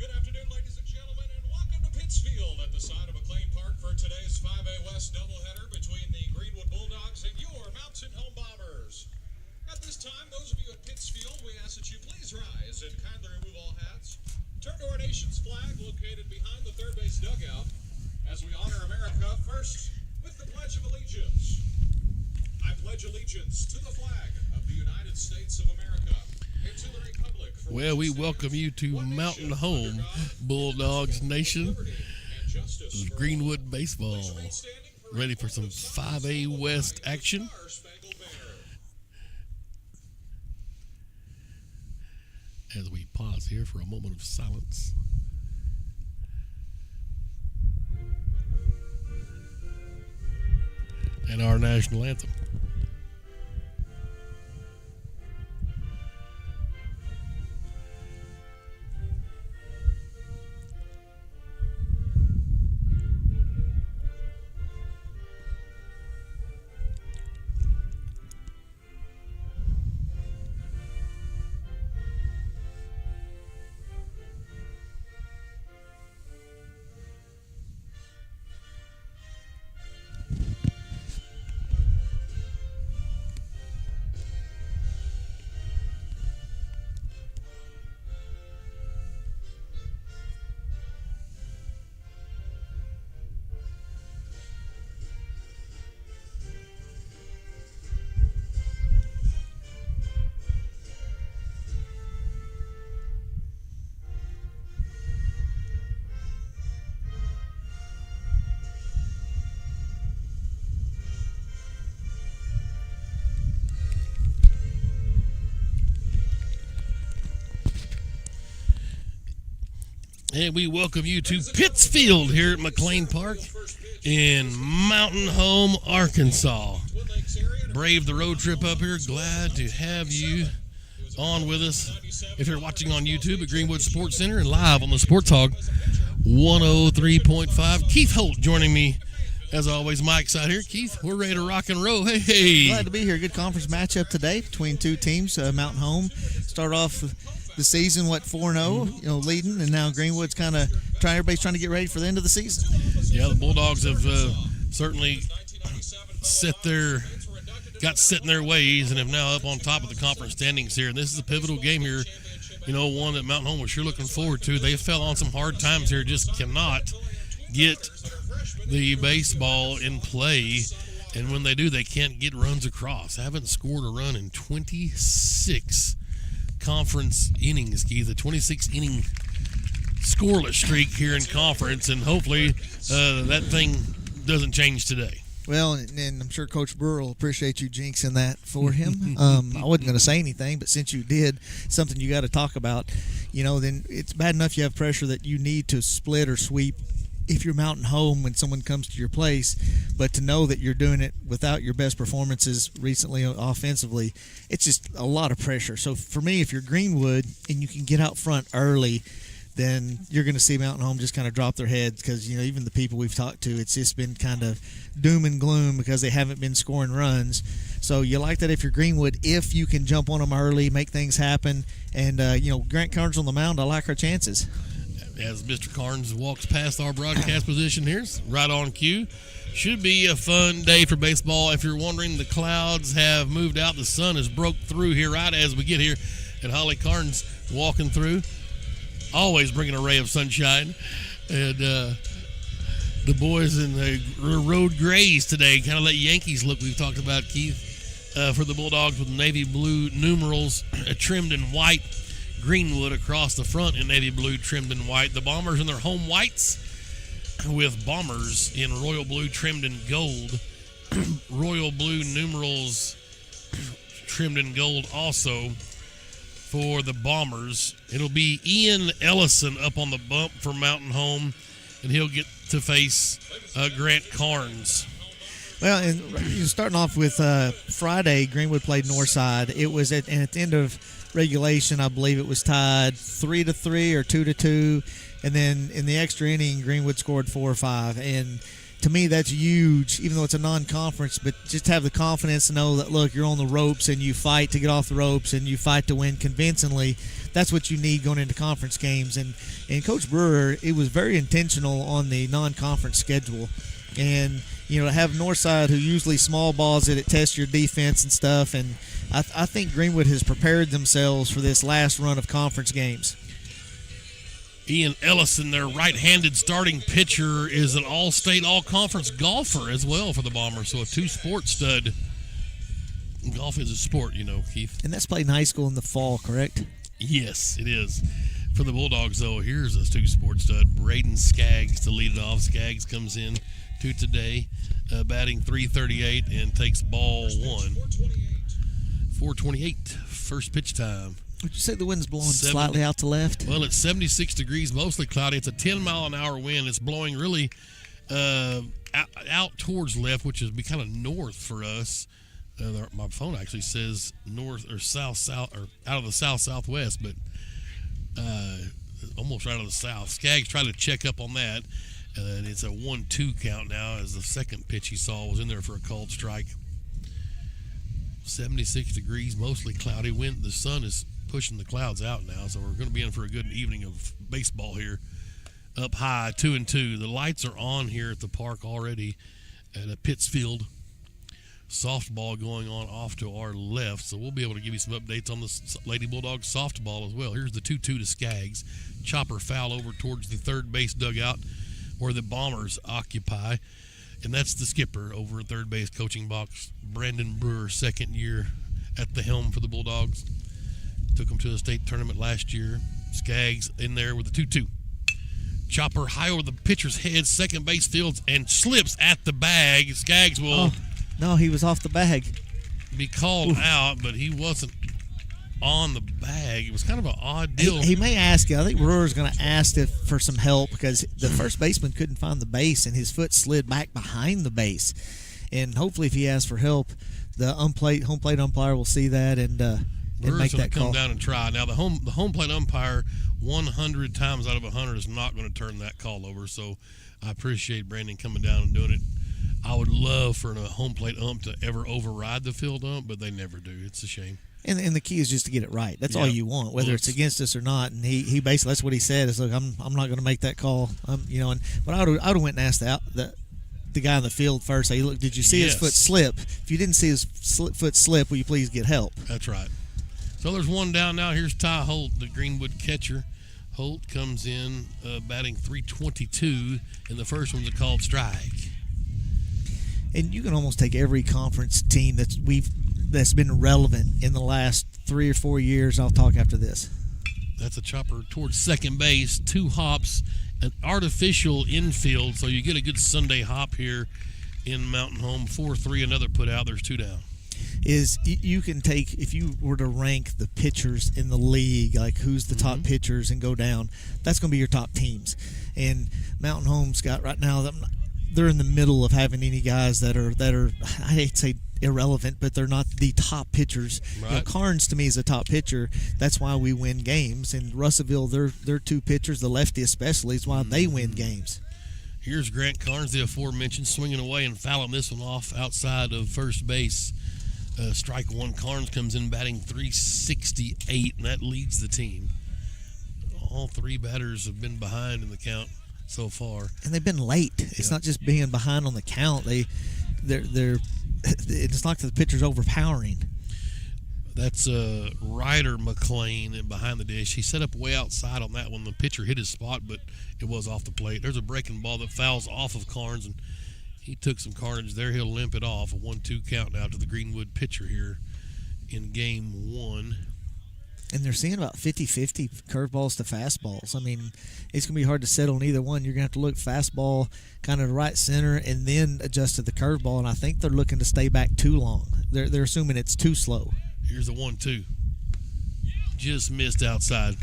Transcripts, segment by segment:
Good afternoon, ladies and gentlemen, and welcome to Pittsfield at the side of McLean Park for today's 5A West doubleheader between the Greenwood Bulldogs and your Mountain Home Bombers. At this time, those of you at Pittsfield, we ask that you please rise and kindly remove all hats. Turn to our nation's flag located behind the third base dugout as we honor America first with the Pledge of Allegiance. I pledge allegiance to the flag of the United States of America and to the republic for Well, we welcome you to Mountain Home, Bulldogs Nation. Greenwood baseball. Ready for some 5A West action. As we pause here for a moment of silence. And our national anthem. And we welcome you to Pittsfield here at McLean Park in Mountain Home, Arkansas. Brave the road trip up here. Glad to have you on with us. If you're watching on YouTube at Greenwood Sports Center and live on the Sports Hog 103.5. Keith Holt joining me. As always, Mike's out here. Keith, we're ready to rock and roll. Hey. Glad to be here. Good conference matchup today between two teams. Mountain Home start off the season, 4-0, leading, and now Greenwood's kind of everybody's trying to get ready for the end of the season. Yeah, the Bulldogs have certainly got set in their ways and have now up on top of the conference standings here. And this is a pivotal game here, one that Mountain Home was sure looking forward to. They fell on some hard times here, just cannot get the baseball in play. And when they do, they can't get runs across. Haven't scored a run in 26 conference innings, Keith. A 26-inning scoreless streak here in conference, and hopefully that thing doesn't change today. Well, and I'm sure Coach Brewer will appreciate you jinxing that for him. I wasn't going to say anything, but since you did, something you got to talk about, then it's bad enough you have pressure that you need to split or sweep if you're Mountain Home when someone comes to your place, but to know that you're doing it without your best performances recently offensively, it's just a lot of pressure. So for me, if you're Greenwood and you can get out front early, then you're going to see Mountain Home just kind of drop their heads because, even the people we've talked to, it's just been kind of doom and gloom because they haven't been scoring runs. So you like that if you're Greenwood, if you can jump on them early, make things happen. And, Grant Carnes on the mound, I like our chances. As Mr. Carnes walks past our broadcast position here, right on cue. Should be a fun day for baseball. If you're wondering, the clouds have moved out. The sun has broke through here right as we get here. And Holly Carnes walking through, always bringing a ray of sunshine. And the boys in the road grays today, kind of that Yankees look we've talked about, Keith, for the Bulldogs with navy blue numerals trimmed in white. Greenwood across the front in navy blue trimmed in white. The Bombers in their home whites with Bombers in royal blue trimmed in gold. Royal blue numerals trimmed in gold also for the Bombers. It'll be Ian Ellison up on the bump for Mountain Home, and he'll get to face Grant Carnes. Well, and starting off with Friday, Greenwood played Northside. It was at the end of regulation, I believe it was tied 3-3 or 2-2, and then in the extra inning, Greenwood scored 4 or 5. And to me, that's huge, even though it's a non-conference, but just have the confidence to know that, look, you're on the ropes and you fight to get off the ropes and you fight to win convincingly. That's what you need going into conference games. And Coach Brewer, it was very intentional on the non-conference schedule. And, to have Northside, who usually small balls it tests your defense and stuff. And I think Greenwood has prepared themselves for this last run of conference games. Ian Ellison, their right-handed starting pitcher, is an all-state, all-conference golfer as well for the Bombers. So a two-sport stud. Golf is a sport, Keith. And that's played in high school in the fall, correct? Yes, it is. For the Bulldogs, though, here's a two-sport stud. Braden Skaggs to lead it off. Skaggs comes in to today, batting .338 and takes ball one. 4:28, first pitch time. Would you say the wind's blowing slightly out to left? Well, it's 76 degrees, mostly cloudy. It's a 10-mile-an-hour wind. It's blowing really out towards left, which is be kind of north for us. My phone actually says north or south, or out of the south-southwest, but almost right out of the south. Skaggs tried to check up on that, and it's a 1-2 count now as the second pitch he saw was in there for a called strike. 76 degrees, mostly cloudy. The sun is pushing the clouds out now, so we're going to be in for a good evening of baseball here. Up high, 2-2. The lights are on here at the park already at a Pittsfield. Softball going on off to our left, so we'll be able to give you some updates on the Lady Bulldogs softball as well. Here's the 2-2 to Skaggs. Chopper foul over towards the third base dugout where the Bombers occupy, and that's the skipper over at third base coaching box, Brandon Brewer, second year at the helm for the Bulldogs. Took them to the state tournament last year. Skaggs in there with the 2-2. Chopper high over the pitcher's head, second base fields, and slips at the bag. Skaggs will... No, he was off the bag. Be called out, but he wasn't on the bag. It was kind of an odd deal. He may ask you. I think Brewer's going to ask for some help because the first baseman couldn't find the base, and his foot slid back behind the base. And hopefully, if he asks for help, the home plate umpire will see that and make that call. Come down and try. Now, the home plate umpire, 100 times out of 100, is not going to turn that call over. So I appreciate Brandon coming down and doing it. I would love for a home plate ump to ever override the field ump, but they never do. It's a shame. And the key is just to get it right. That's all you want, whether it's against us or not. And he basically, that's what he said. Is, look, I'm not going to make that call. But I would have went and asked the guy in the field first. Say, look, did you see his foot slip? If you didn't see his foot slip, will you please get help? That's right. So there's one down now. Here's Ty Holt, the Greenwood catcher. Holt comes in batting .322, and the first one's a called strike. And you can almost take every conference team that's been relevant in the last 3 or 4 years. I'll talk after this. That's a chopper towards second base, 2 hops, an artificial infield, so you get a good Sunday hop here in Mountain Home. 4-3, another put out. There's 2 down. Is you can take, if you were to rank the pitchers in the league, like who's the top pitchers and go down, that's going to be your top teams. And Mountain Home's got right now they're in the middle of having any guys that are I hate to say irrelevant, but they're not the top pitchers. Right. Carnes to me is a top pitcher. That's why we win games. And Russellville, they're 2 pitchers, the lefty especially, is why they win games. Here's Grant Carnes, the aforementioned, swinging away and fouling this one off outside of first base. Strike one. Carnes comes in batting .368, and that leads the team. All 3 batters have been behind in the count so far, and they've been late. It's not just being behind on the count. They're it's like the pitcher's overpowering. That's Ryder McLean behind the dish. He set up way outside on that one. The pitcher hit his spot, but it was off the plate. There's a breaking ball that fouls off of Carnes, and he took some carnage there. He'll limp it off. A 1-2 count now to the Greenwood pitcher here in game 1. And they're seeing about 50-50 curveballs to fastballs. I mean, it's going to be hard to settle on either one. You're going to have to look fastball kind of right center and then adjust to the curveball. And I think they're looking to stay back too long. They're assuming it's too slow. Here's the 1-2. Just missed outside.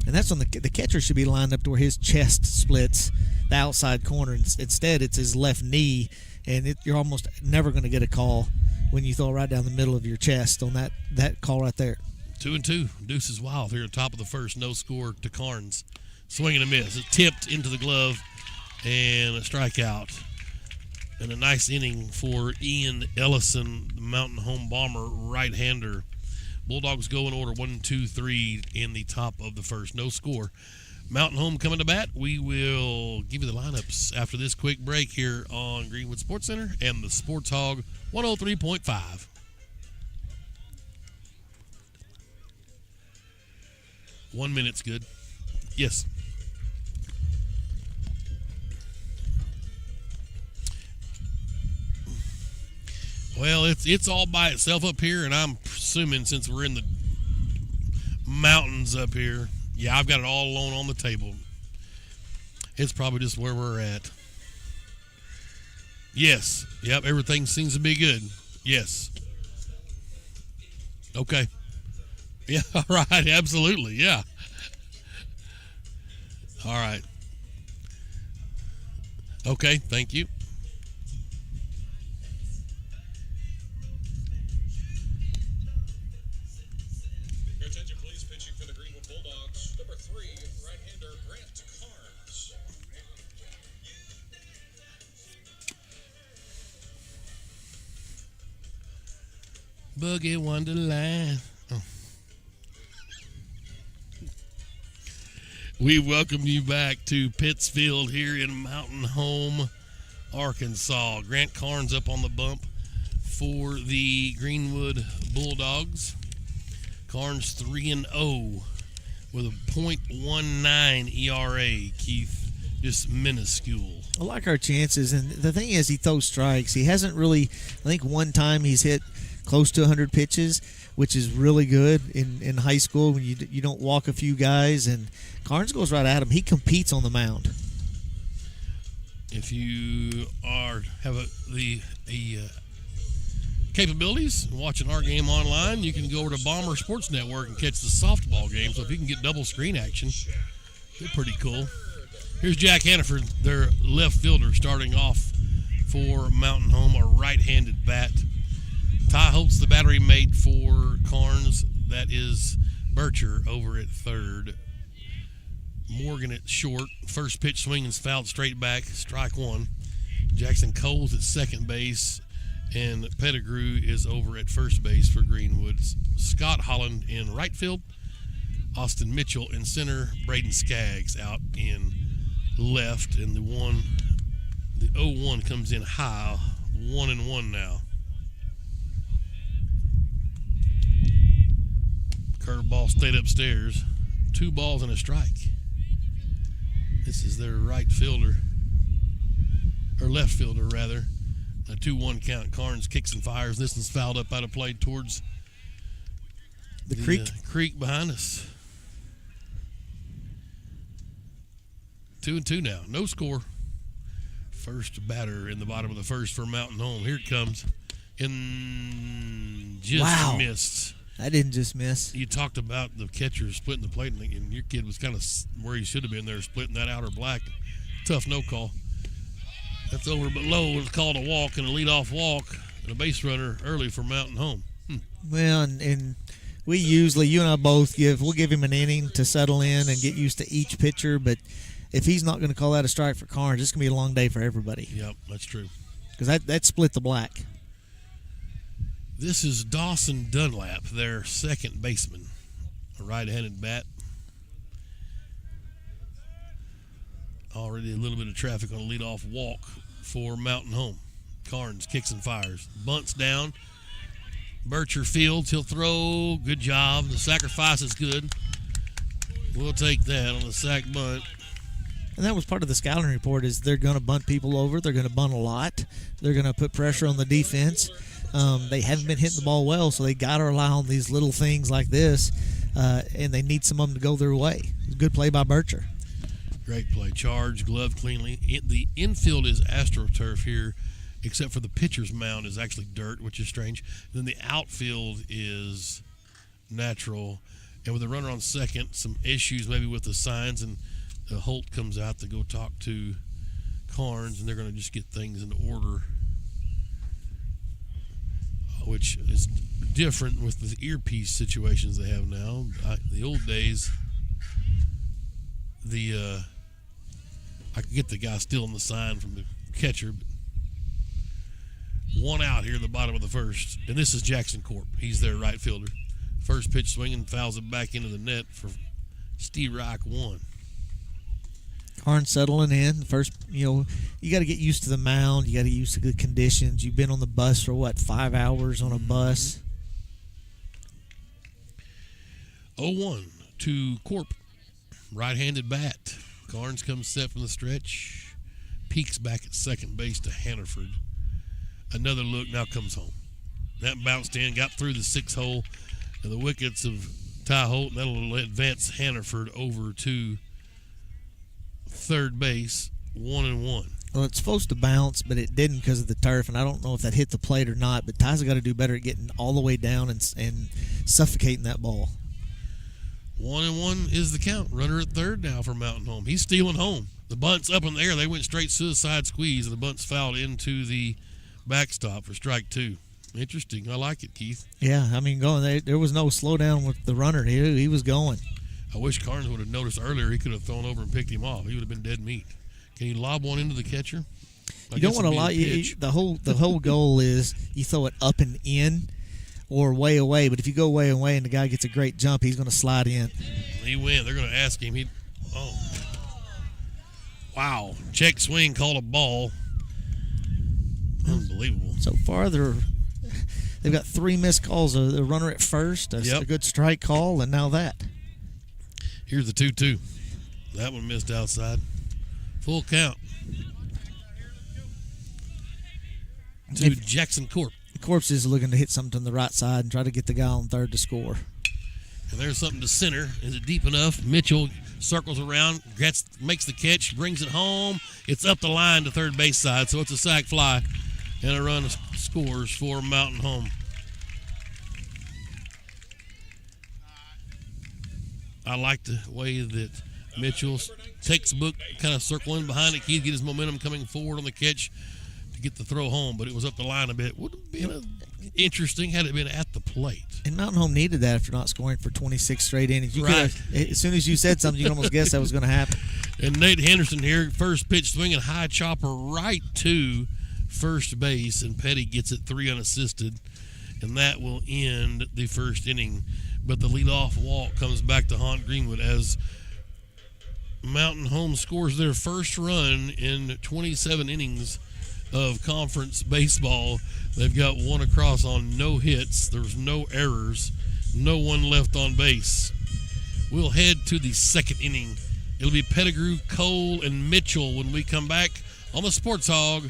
And that's when the catcher should be lined up to where his chest splits the outside corner. Instead, it's his left knee, and you're almost never going to get a call when you throw right down the middle of your chest on that call right there. 2-2. Deuce is wild here at top of the first. No score to Carnes. Swing and a miss. It tipped into the glove and a strikeout. And a nice inning for Ian Ellison, the Mountain Home Bomber right-hander. Bulldogs go in order 1, 2, 3 in the top of the first. No score. Mountain Home coming to bat. We will give you the lineups after this quick break here on Greenwood Sports Center and the Sports Hog 103.5. One minute's good. Yes. Well, it's all by itself up here, and I'm assuming since we're in the mountains up here, yeah, I've got it all alone on the table. It's probably just where we're at. Yes. Yep, everything seems to be good. Yes. Okay. Yeah, all right, absolutely, yeah. All right. Okay, thank you. Your attention, please. Pitching for the Greenwood Bulldogs, number 3, right-hander Grant Carnes. Boogie Wonderland. Oh. We welcome you back to Pittsfield here in Mountain Home, Arkansas. Grant Carnes up on the bump for the Greenwood Bulldogs. Carnes 3-0 with a .19 ERA, Keith. Just minuscule. I like our chances, and the thing is, he throws strikes. He hasn't really, I think one time he's hit close to 100 pitches, which is really good in high school when you don't walk a few guys, and Carnes goes right at him. He competes on the mound. If you have the capabilities watching our game online, you can go over to Bomber Sports Network and catch the softball game. So if you can get double screen action, they're pretty cool. Here's Jack Hannaford, their left fielder, starting off for Mountain Home, a right-handed bat. Ty Holt's the battery mate for Carnes. That is Bircher over at third. Morgan at short. First pitch swing is fouled straight back. Strike one. Jackson Coles at second base. And Pettigrew is over at first base for Greenwood. Scott Holland in right field. Austin Mitchell in center. Braden Skaggs out in left. And the 0-1 comes in high. 1-1 now. Curveball stayed upstairs. 2 balls and a strike. This is their right fielder, or left fielder rather. A 2-1 count. Carnes kicks and fires. This one's fouled up out of play towards the creek. Creek behind us. 2-2 now. No score. First batter in the bottom of the first for Mountain Home. Here it comes. Just missed. I didn't just miss. You talked about the catcher splitting the plate, and your kid was kind of where he should have been there, splitting that outer black. Tough no call. That's over but low. It's called a walk and a leadoff walk and a base runner early for Mountain Home. Well, and we usually, you and I both we'll give him an inning to settle in and get used to each pitcher, but if he's not going to call that a strike for Carnes, it's going to be a long day for everybody. Yep, that's true. Because that split the black. This is Dawson Dunlap, their second baseman, a right-handed bat. Already a little bit of traffic on a leadoff walk for Mountain Home. Carnes kicks and fires. Bunts down. Bircher fields. He'll throw. Good job. The sacrifice is good. We'll take that on the sack bunt. And that was part of the scouting report is they're going to bunt people over. They're going to bunt a lot. They're going to put pressure on the defense. They haven't been hitting the ball well, so they got to rely on these little things like this, and they need some of them to go their way. Good play by Bircher. Great play. Charge, glove cleanly. The infield is AstroTurf here, except for the pitcher's mound is actually dirt, which is strange. Then the outfield is natural. And with a runner on second, some issues maybe with the signs, and Holt comes out to go talk to Carnes, and they're going to just get things in order, which is different with the earpiece situations they have now. The old days, I could get the guy stealing the sign from the catcher, but One out here in the bottom of the first. And this is Jackson Corp. He's their right fielder. First pitch swinging, fouls it back into the net for Steve Reich 1. Karn settling in. First, you got to get used to the mound. You got to get used to the conditions. You've been on the bus for, 5 hours on a bus? 0-1 to Corp. Right-handed bat. Carnes comes set from the stretch. Peeks back at second base to Hannaford. Another look, now comes home. That bounced in, got through the 6-hole, and the wickets of Ty Holt, and that'll advance Hannaford over to third base, 1-1. Well, it's supposed to bounce, but it didn't because of the turf, and I don't know if that hit the plate or not, but Ty's got to do better at getting all the way down and suffocating that ball. 1-1 is the count. Runner at third now for Mountain Home. He's stealing home. The bunt's up in the air. They went straight suicide squeeze, and the bunt's fouled into the backstop for strike 2. Interesting. I like it, Keith. Yeah, I mean, there was no slowdown with the runner. He was going. I wish Carnes would have noticed earlier. He could have thrown over and picked him off. He would have been dead meat. Can you lob one into the catcher? You don't want to lob. The whole goal is you throw it up and in or way away. But if you go way away and the guy gets a great jump, he's going to slide in. He went. They're going to ask him. Wow. Check swing, called a ball. Unbelievable. So far, they've got 3 missed calls. The runner at first, a good strike call, and now that. Here's the 2-2. That one missed outside. Full count. To Jackson Corp. Corpse is looking to hit something to the right side and try to get the guy on third to score. And there's something to center. Is it deep enough? Mitchell circles around, makes the catch, brings it home. It's up the line to third base side, so it's a sac fly. And a run scores for Mountain Home. I like the way that Mitchell's textbook kind of circling behind it. Keith get his momentum coming forward on the catch to get the throw home, but it was up the line a bit. Would have been interesting had it been at the plate. And Mountain Home needed that after not scoring for 26 straight innings. Right. As soon as you said something, you could almost guess that was going to happen. And Nate Henderson here, first pitch swinging, high chopper right to first base, and Petty gets it 3 unassisted, and that will end the first inning. But the leadoff walk comes back to haunt Greenwood as Mountain Home scores their first run in 27 innings of conference baseball. They've got one across on no hits. There's no errors, no one left on base. We'll head to the second inning. It'll be Pettigrew, Cole, and Mitchell when we come back on the Sports Hog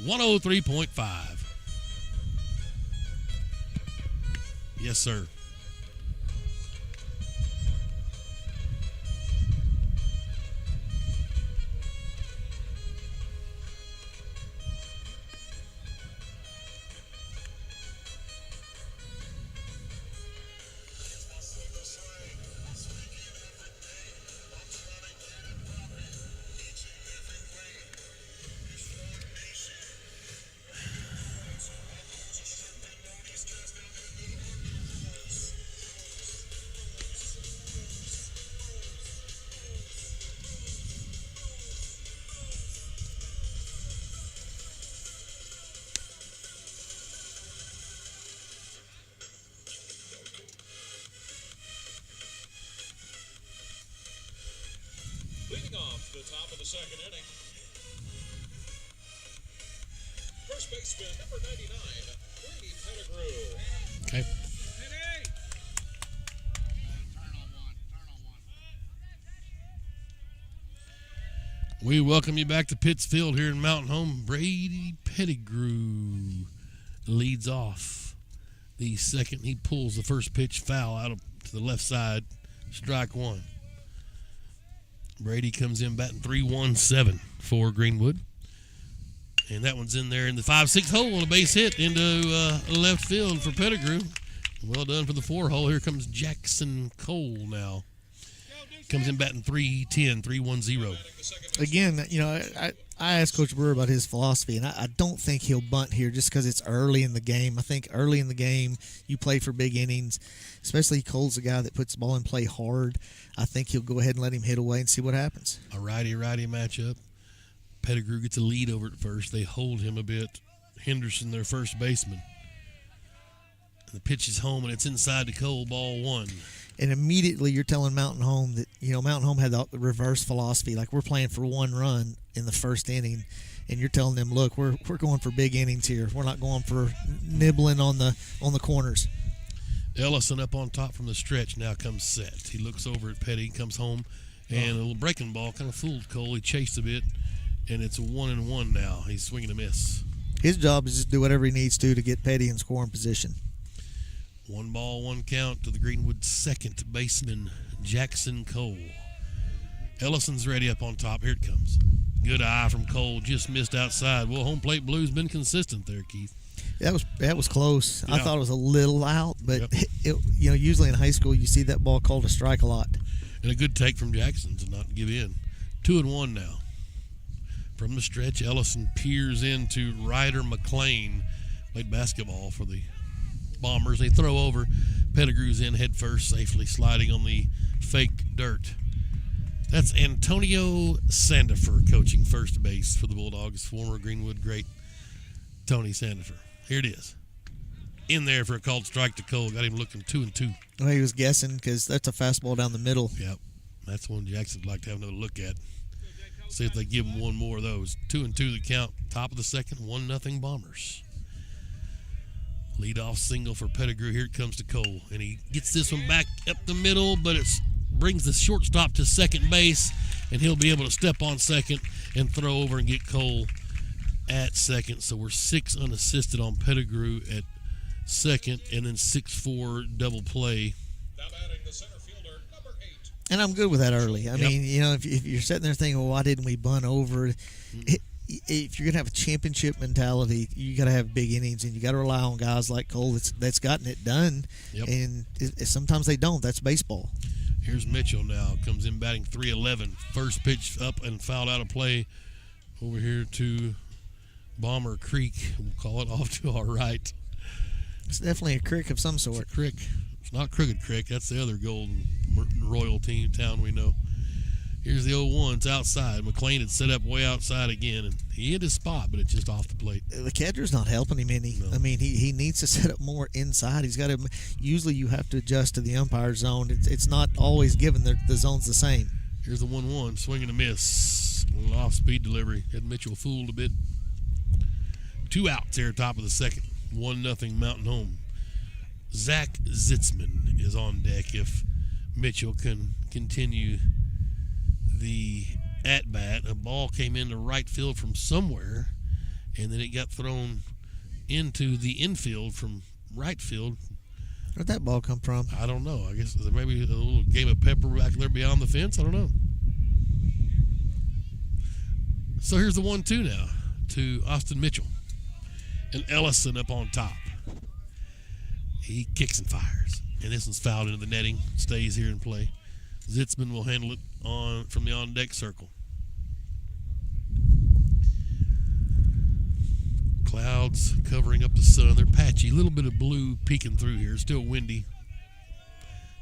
103.5. Yes, sir. Leading off the top of the second inning, first baseman, number 99, Brady Pettigrew. Okay. We welcome you back to Pittsfield here in Mountain Home. Brady Pettigrew leads off the second. He pulls the first pitch foul out to the left side, strike 1. Brady comes in batting 3-1-7 for Greenwood. And that one's in there in the 5-6 hole on a base hit into left field for Pettigrew. Well done for the 4 hole. Here comes Jackson Cole now. Comes in batting 3-10, 3-1-0. Again, I asked Coach Brewer about his philosophy, and I don't think he'll bunt here just because it's early in the game. I think early in the game, you play for big innings, especially Cole's a guy that puts the ball in play hard. I think he'll go ahead and let him hit away and see what happens. A righty-righty matchup. Pettigrew gets a lead over at first. They hold him a bit Henderson, their first baseman. The pitch is home, and it's inside to Cole, ball one. And immediately you're telling Mountain Home that, Mountain Home had the reverse philosophy. Like, we're playing for one run in the first inning, and you're telling them, look, we're going for big innings here. We're not going for nibbling on the corners. Ellison up on top from the stretch now comes set. He looks over at Petty, comes home, and a little breaking ball kind of fooled Cole. He chased a bit, and it's 1-1 now. He's swinging a miss. His job is just do whatever he needs to get Petty in scoring position. 1 ball, 1 count to the Greenwood second baseman, Jackson Cole. Ellison's ready up on top. Here it comes. Good eye from Cole. Just missed outside. Well, home plate blue's been consistent there, Keith. That was close. Yeah. I thought it was a little out, but Yep. Usually in high school you see that ball called a strike a lot. And a good take from Jackson to not give in. 2-1 now. From the stretch, Ellison peers into Ryder McLean. Played basketball for the Bombers. They throw over. Pettigrew's in head first, safely sliding on the fake dirt. That's Antonio Sandifer coaching first base for the Bulldogs. Former Greenwood great Tony Sandifer. Here it is. In there for a called strike to Cole. Got him looking 2-2. Well, he was guessing because that's a fastball down the middle. Yep. That's one Jackson'd like to have another look at. See if they give him one more of those. 2-2 the count. Top of the second. 1-0 Bombers. Leadoff single for Pettigrew. Here it comes to Cole. And he gets this one back up the middle, but it brings the shortstop to second base, and he'll be able to step on second and throw over and get Cole at second. So we're 6 unassisted on Pettigrew at second, and then 6-4 double play. Now batting the center fielder, number 8. And I'm good with that early. I Yep. mean, if you're sitting there thinking, well, why didn't we bunt over? If you're going to have a championship mentality, you got to have big innings, and you got to rely on guys like Cole that's gotten it done. Yep. And sometimes they don't. That's baseball. Here's Mitchell now. Comes in batting .311. First pitch up and fouled out of play over here to Bomber Creek. We'll call it off to our right. It's definitely a crick of some sort. Crick. It's not Crooked Creek. That's the other Golden Royal team town we know. Here's the 0-1. It's outside. McLean had set up way outside again, and he hit his spot, but it's just off the plate. The catcher's not helping him any. No. I mean, he needs to set up more inside. He's got to. Usually, you have to adjust to the umpire zone. It's not always given. The zone's the same. Here's the 1-1. Swing and a miss. A little off-speed delivery. Had Mitchell fooled a bit. 2 outs here, top of the second. 1-0 Mountain Home. Zach Zitzman is on deck if Mitchell can continue the at-bat. A ball came into right field from somewhere, and then it got thrown into the infield from right field. Where'd that ball come from? I don't know. I guess there may be a little game of pepper back there beyond the fence. I don't know. So here's the 1-2 now to Austin Mitchell. And Ellison up on top. He kicks and fires. And this one's fouled into the netting. Stays here in play. Zitzman will handle it from the on-deck circle. Clouds covering up the sun. They're patchy. A little bit of blue peeking through here. Still windy.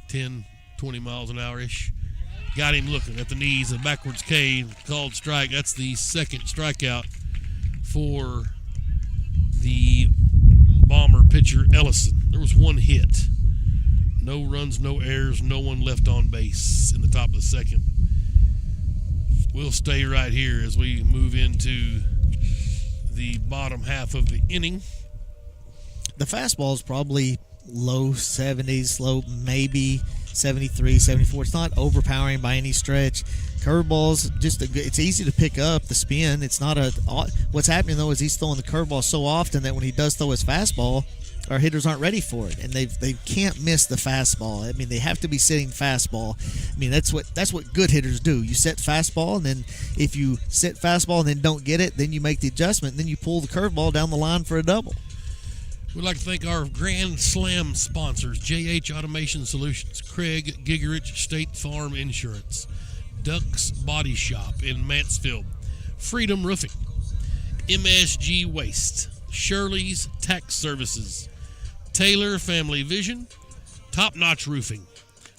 10, 20 miles an hour-ish. Got him looking at the knees. A backwards K. Called strike. That's the second strikeout for the Bomber pitcher Ellison. There was 1 hit. No runs, no errors, no one left on base in the top of the second. We'll stay right here as we move into the bottom half of the inning. The fastball is probably low 70s, low maybe 73, 74. It's not overpowering by any stretch. Curveballs, it's easy to pick up the spin. It's not what's happening though is he's throwing the curveball so often that when he does throw his fastball, our hitters aren't ready for it, and they can't miss the fastball. I mean, they have to be sitting fastball. I mean, that's what good hitters do. You set fastball, and then if you set fastball and then don't get it, then you make the adjustment, and then you pull the curveball down the line for a double. We'd like to thank our Grand Slam sponsors, JH Automation Solutions, Craig Gigerich State Farm Insurance, Duck's Body Shop in Mansfield, Freedom Roofing, MSG Waste, Shirley's Tax Services, Taylor Family Vision, Top Notch Roofing,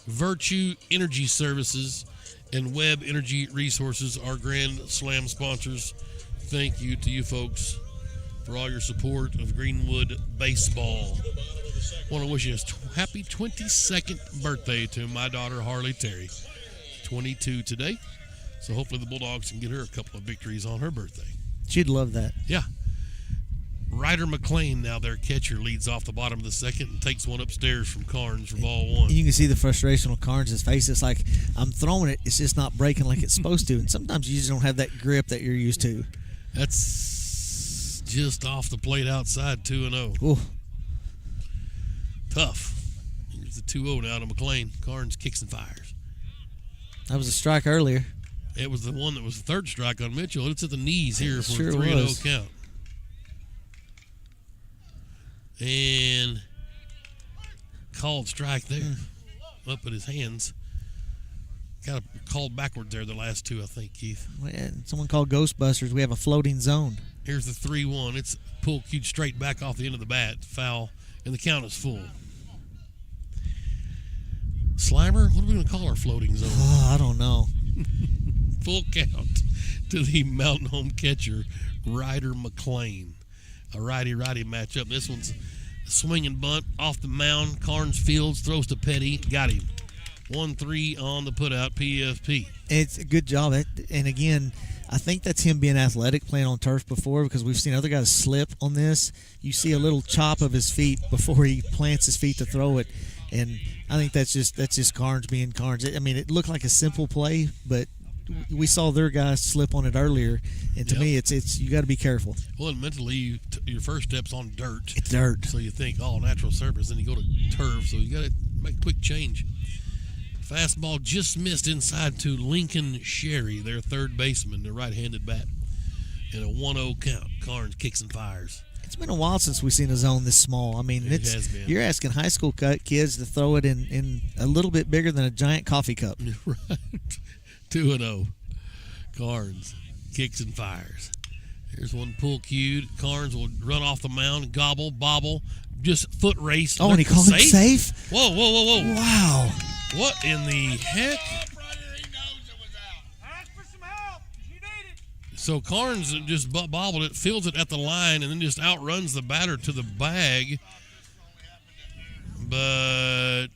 Virtue Energy Services, and Web Energy Resources, our Grand Slam sponsors. Thank you to you folks for all your support of Greenwood baseball. I want to wish you a happy 22nd birthday to my daughter, Harley Terry. 22 today. So hopefully the Bulldogs can get her a couple of victories on her birthday. She'd love that. Yeah. Ryder McLean, now their catcher, leads off the bottom of the second and takes one upstairs from Carnes for ball one. You can see the frustration on Carnes' face. It's like, I'm throwing it, it's just not breaking like it's supposed to. And sometimes you just don't have that grip that you're used to. That's just off the plate outside, 2-0. Ooh. Tough. Here's the 2-0 now to McLean. Carnes kicks and fires. That was a strike earlier. It was the one that was the third strike on Mitchell. It's at the knees here for Sure a 3-0 was. count. And called strike there. Up at his hands. Got called backwards there the last two, I think, Keith. Someone called Ghostbusters. We have a floating zone. Here's the 3-1. It's pulled cued straight back off the end of the bat. Foul. And the count is full. Slimer, what are we going to call our floating zone? Oh, I don't know. Full count to the Mountain Home catcher, Ryder McLean. A righty-righty matchup. This one's a swing and bunt off the mound. Carnes fields, throws to Petty. Got him. 1-3 on the putout, PFP. It's a good job. And again, I think that's him being athletic, playing on turf before, because we've seen other guys slip on this. You see a little chop of his feet before he plants his feet to throw it. And I think that's just Carnes being Carnes. I mean, it looked like a simple play, but we saw their guys slip on it earlier, and to me, it's you got to be careful. Well, and mentally, your first step's on dirt. It's dirt. So you think, natural surface, then you go to turf. So you got to make a quick change. Fastball just missed inside to Lincoln Sherry, their third baseman, their right-handed bat. In a 1-0 count, Carnes kicks and fires. It's been a while since we've seen a zone this small. I mean, It has been. You're asking high school kids to throw it in a little bit bigger than a giant coffee cup. Right. 2-0. Carnes kicks and fires. Here's one pull cued. Carnes will run off the mound, gobble, bobble, just foot race. Oh, and he called it safe? Whoa, whoa, whoa, whoa. Wow. What in the heck? So Carnes just bobbled it, fields it at the line, and then just outruns the batter to the bag. But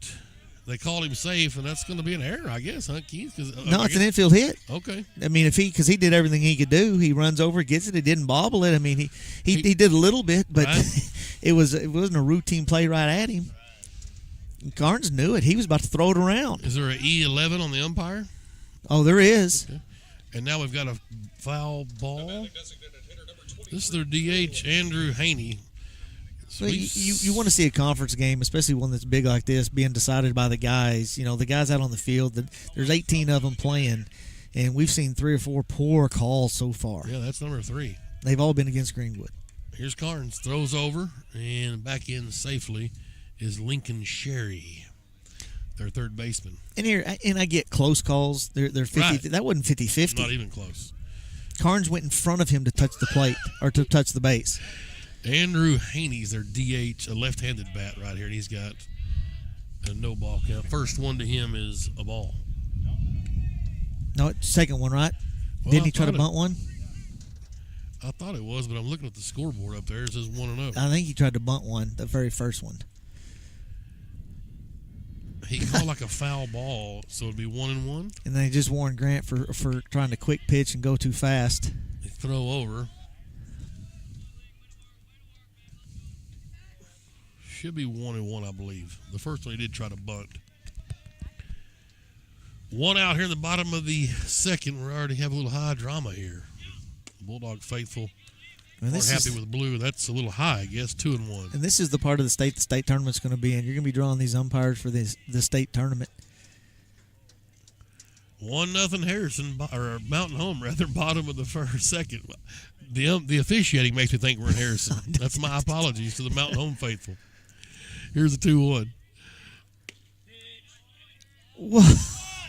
they called him safe, and that's going to be an error, I guess, huh, Keith? No, it's an infield hit. Okay. I mean, because he did everything he could do. He runs over, gets it. He didn't bobble it. I mean, he did a little bit, but right. it wasn't a routine play right at him. Carnes knew it. He was about to throw it around. Is there an E11 on the umpire? Oh, there is. Okay. And now we've got a foul ball. This is their DH, Andrew Haney. Well, you want to see a conference game, especially one that's big like this, being decided by the guys. You know, the guys out on the field. There's 18 of them playing, and we've seen 3 or 4 poor calls so far. Yeah, that's number 3. They've all been against Greenwood. Here's Carnes, throws over, and back in safely is Lincoln Sherry, their third baseman. And I get close calls. They're 50. Right. That wasn't 50-50. Not even close. Carnes went in front of him to touch the plate or to touch the base. Andrew Haney's their DH, a left-handed bat right here, and he's got a no-ball count. First one to him is a ball. No, second one, right? Well, Didn't he try to bunt one? I thought it was, but I'm looking at the scoreboard up there. It says 1-0. I think he tried to bunt one, the very first one. He called like a foul ball, so it'd be 1-1. And then he just warned Grant for trying to quick pitch and go too fast. They throw over. Should be 1-1, I believe. The first one he did try to bunt. One out here in the bottom of the second. We already have a little high drama here. Bulldog faithful aren't happy with blue. That's a little high, I guess. 2-1. And this is the part of the state tournament's going to be in. You're going to be drawing these umpires for the state tournament. 1-0 Harrison, or Mountain Home, rather, bottom of the second. The officiating makes me think we're in Harrison. That's my apologies to the Mountain Home faithful. Here's the 2-1.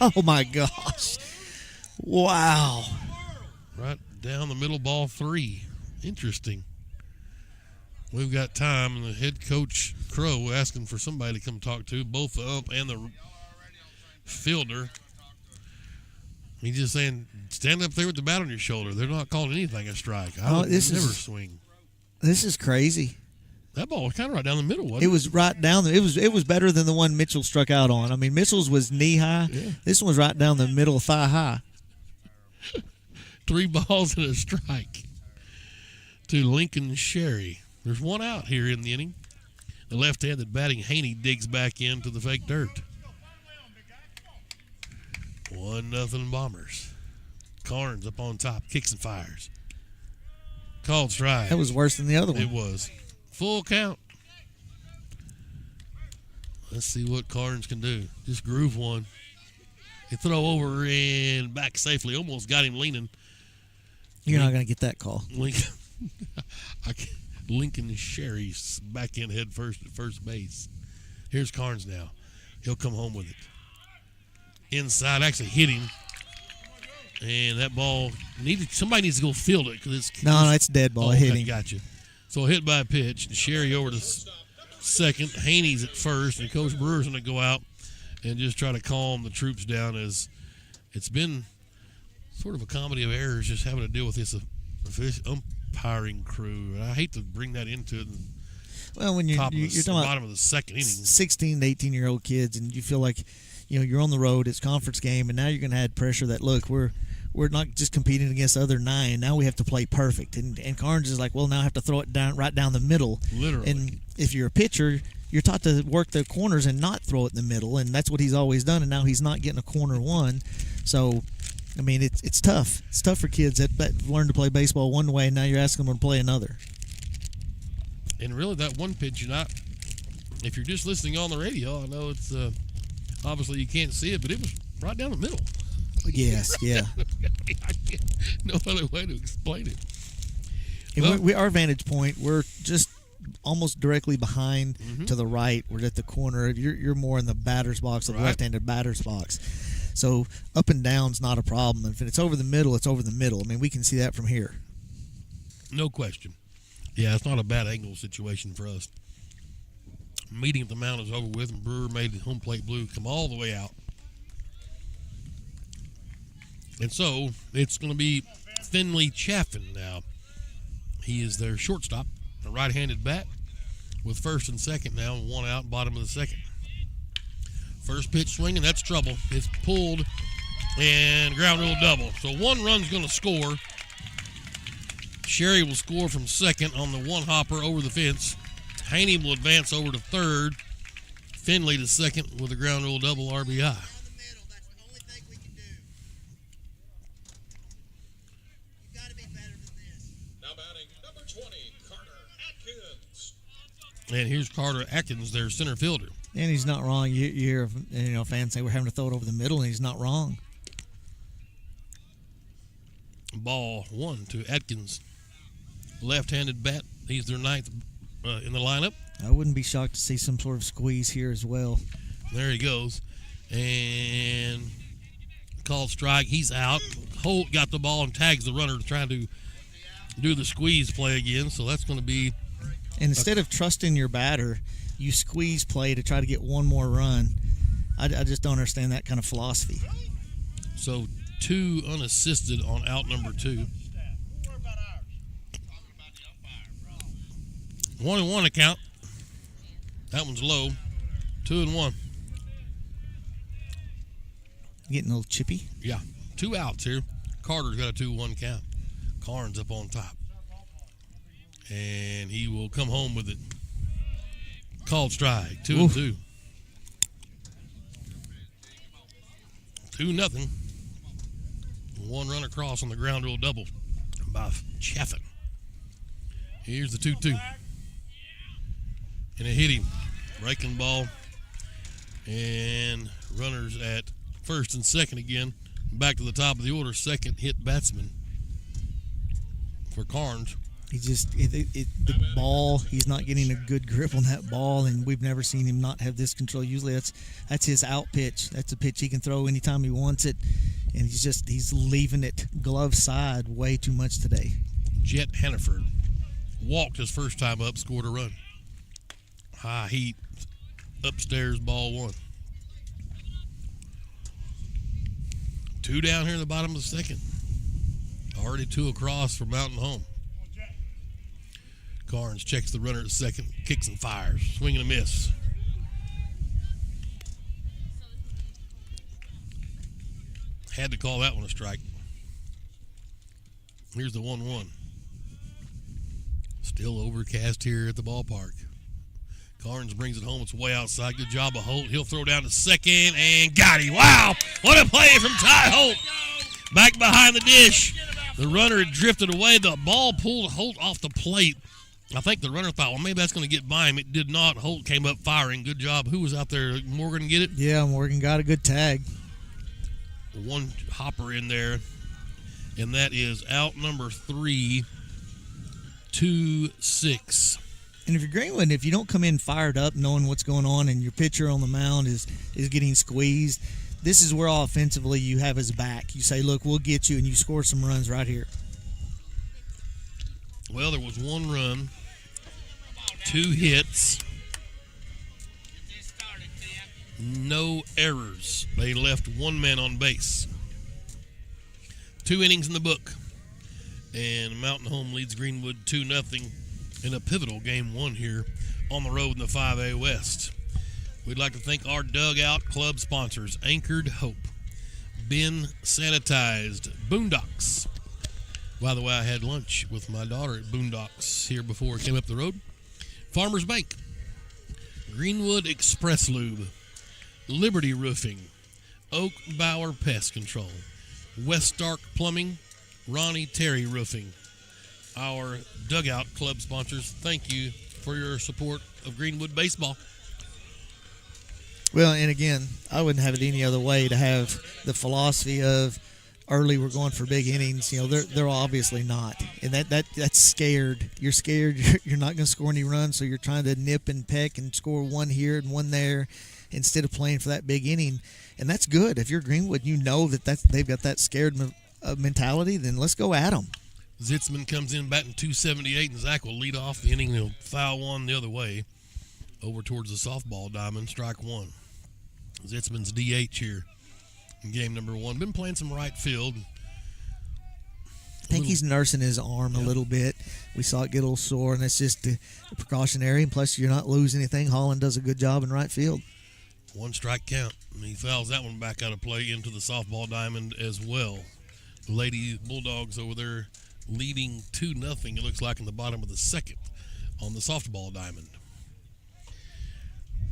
Oh, my gosh. Wow. Right down the middle, ball 3. Interesting. We've got time, and the head coach, Crow, asking for somebody to come talk to, both the ump and the fielder. He's just saying, stand up there with the bat on your shoulder. They're not calling anything a strike. I would never swing. This is crazy. That ball was kind of right down the middle, wasn't it? It was right down there. It was better than the one Mitchell struck out on. I mean, Mitchell's was knee high. Yeah. This one was right down the middle, thigh high. 3 balls and a strike to Lincoln Sherry. There's one out here in the inning. The left-handed batting Haney digs back into the fake dirt. 1-0 Bombers. Carnes up on top, kicks and fires. Called strike. That was worse than the other one. It was. Full count. Let's see what Carnes can do. Just groove one. They throw over and back safely. Almost got him leaning. You're not going to get that call. Lincoln Sherry's back in head first at first base. Here's Carnes now. He'll come home with it. Inside, actually hit him. And that ball somebody needs to go field it because it's No, it's dead ball. It hit him. Gotcha. So hit by a pitch. Sherry over to second. Haney's at first, and Coach Brewer's going to go out and just try to calm the troops down, as it's been sort of a comedy of errors just having to deal with this umpiring crew. And I hate to bring that into it. Well, when you're talking bottom about of the second inning, 16 to 18-year-old kids, and you feel like you're on the road, it's conference game, and now you're going to add pressure that, look, we're not just competing against the other 9. Now we have to play perfect. And Carnes is like, well, now I have to throw it down right down the middle. Literally. And if you're a pitcher, you're taught to work the corners and not throw it in the middle, and that's what he's always done, and now he's not getting a corner one. So, I mean, it's tough. It's tough for kids that learn to play baseball one way, and now you're asking them to play another. And really, that one pitch, if you're just listening on the radio, I know it's obviously you can't see it, but it was right down the middle. Yes, yeah. No other way to explain it. And our vantage point, we're just almost directly behind to the right. We're at the corner. You're more in the batter's box, the left-handed batter's box. So up and down's not a problem. If it's over the middle, it's over the middle. I mean, we can see that from here. No question. Yeah, it's not a bad angle situation for us. Meeting at the mound is over with, and Brewer made the home plate blue come all the way out. And so it's going to be Finley Chaffin now. He is their shortstop, a right-handed bat, with first and second now, and one out, bottom of the second. First pitch swinging, that's trouble. It's pulled, and ground rule double. So one run's going to score. Sherry will score from second on the one hopper over the fence. Haney will advance over to third. Finley to second with a ground rule double RBI. And here's Carter Atkins, their center fielder. And he's not wrong. You hear fans say we're having to throw it over the middle, and he's not wrong. Ball 1 to Atkins. Left-handed bat. He's their ninth in the lineup. I wouldn't be shocked to see some sort of squeeze here as well. There he goes. And called strike. He's out. Holt got the ball and tags the runner trying to do the squeeze play again. So that's going to be... And instead of trusting your batter, you squeeze play to try to get one more run. I just don't understand that kind of philosophy. So 2 unassisted on out number 2. 1-1 account. That one's low. 2-1. Getting a little chippy. Yeah. 2 outs here. Carter's got a 2-1 count. Carnes up on top. And he will come home with it. Called strike. 2-2. 2-0. One run across on the ground rule double by Chaffin. Here's the 2-2. And it hit him. Breaking ball. And runners at first and second again. Back to the top of the order. Second hit batsman for Carnes. He just the ball. He's not getting a good grip on that ball, and we've never seen him not have this control. Usually, that's his out pitch. That's a pitch he can throw anytime he wants it, and he's leaving it glove side way too much today. Jet Hannaford walked his first time up, scored a run. High heat, upstairs, ball 1. 2 down here in the bottom of the second. Already 2 across for Mountain Home. Carnes checks the runner at second, kicks and fires. Swing and a miss. Had to call that one a strike. Here's the 1-1. Still overcast here at the ballpark. Carnes brings it home. It's way outside. Good job of Holt. He'll throw down to second and got him. Wow. What a play from Ty Holt. Back behind the dish. The runner had drifted away. The ball pulled Holt off the plate. I think the runner thought, well, maybe that's going to get by him. It did not. Holt came up firing. Good job. Who was out there? Morgan get it? Yeah, Morgan got a good tag. One hopper in there, and that is out number 3, 2-6. And if you're Greenwood, if you don't come in fired up, knowing what's going on, and your pitcher on the mound is getting squeezed, this is where offensively you have his back. You say, look, we'll get you, and you score some runs right here. Well, there was 1 run, 2 hits, no errors. They left 1 man on base. 2 innings in the book. And Mountain Home leads Greenwood 2-0 in a pivotal game 1 here on the road in the 5A West. We'd like to thank our dugout club sponsors, Anchored Hope, Been Sanitized, Boondocks. By the way, I had lunch with my daughter at Boondocks here before I came up the road. Farmers Bank, Greenwood Express Lube, Liberty Roofing, Oak Bauer Pest Control, West Stark Plumbing, Ronnie Terry Roofing. Our dugout club sponsors, thank you for your support of Greenwood baseball. Well, and again, I wouldn't have it any other way to have the philosophy of early we're going for big innings. You know, they're obviously not, and that's scared. You're scared. You're not going to score any runs, so you're trying to nip and peck and score 1 here and 1 there instead of playing for that big inning. And that's good. If you're Greenwood, you know they've got that scared mentality. Then let's go at them. Zitzman comes in batting .278, and Zach will lead off the inning. He'll foul 1 the other way over towards the softball diamond. Strike 1. Zitzman's DH here in game number 1. Been playing some right field. I think he's nursing his arm a little bit. We saw it get a little sore, and that's just a precautionary. And plus, you're not losing anything. Holland does a good job in right field. 1 strike count. And he fouls that one back out of play into the softball diamond as well. The Lady Bulldogs over there leading 2-0, it looks like, in the bottom of the 2nd on the softball diamond.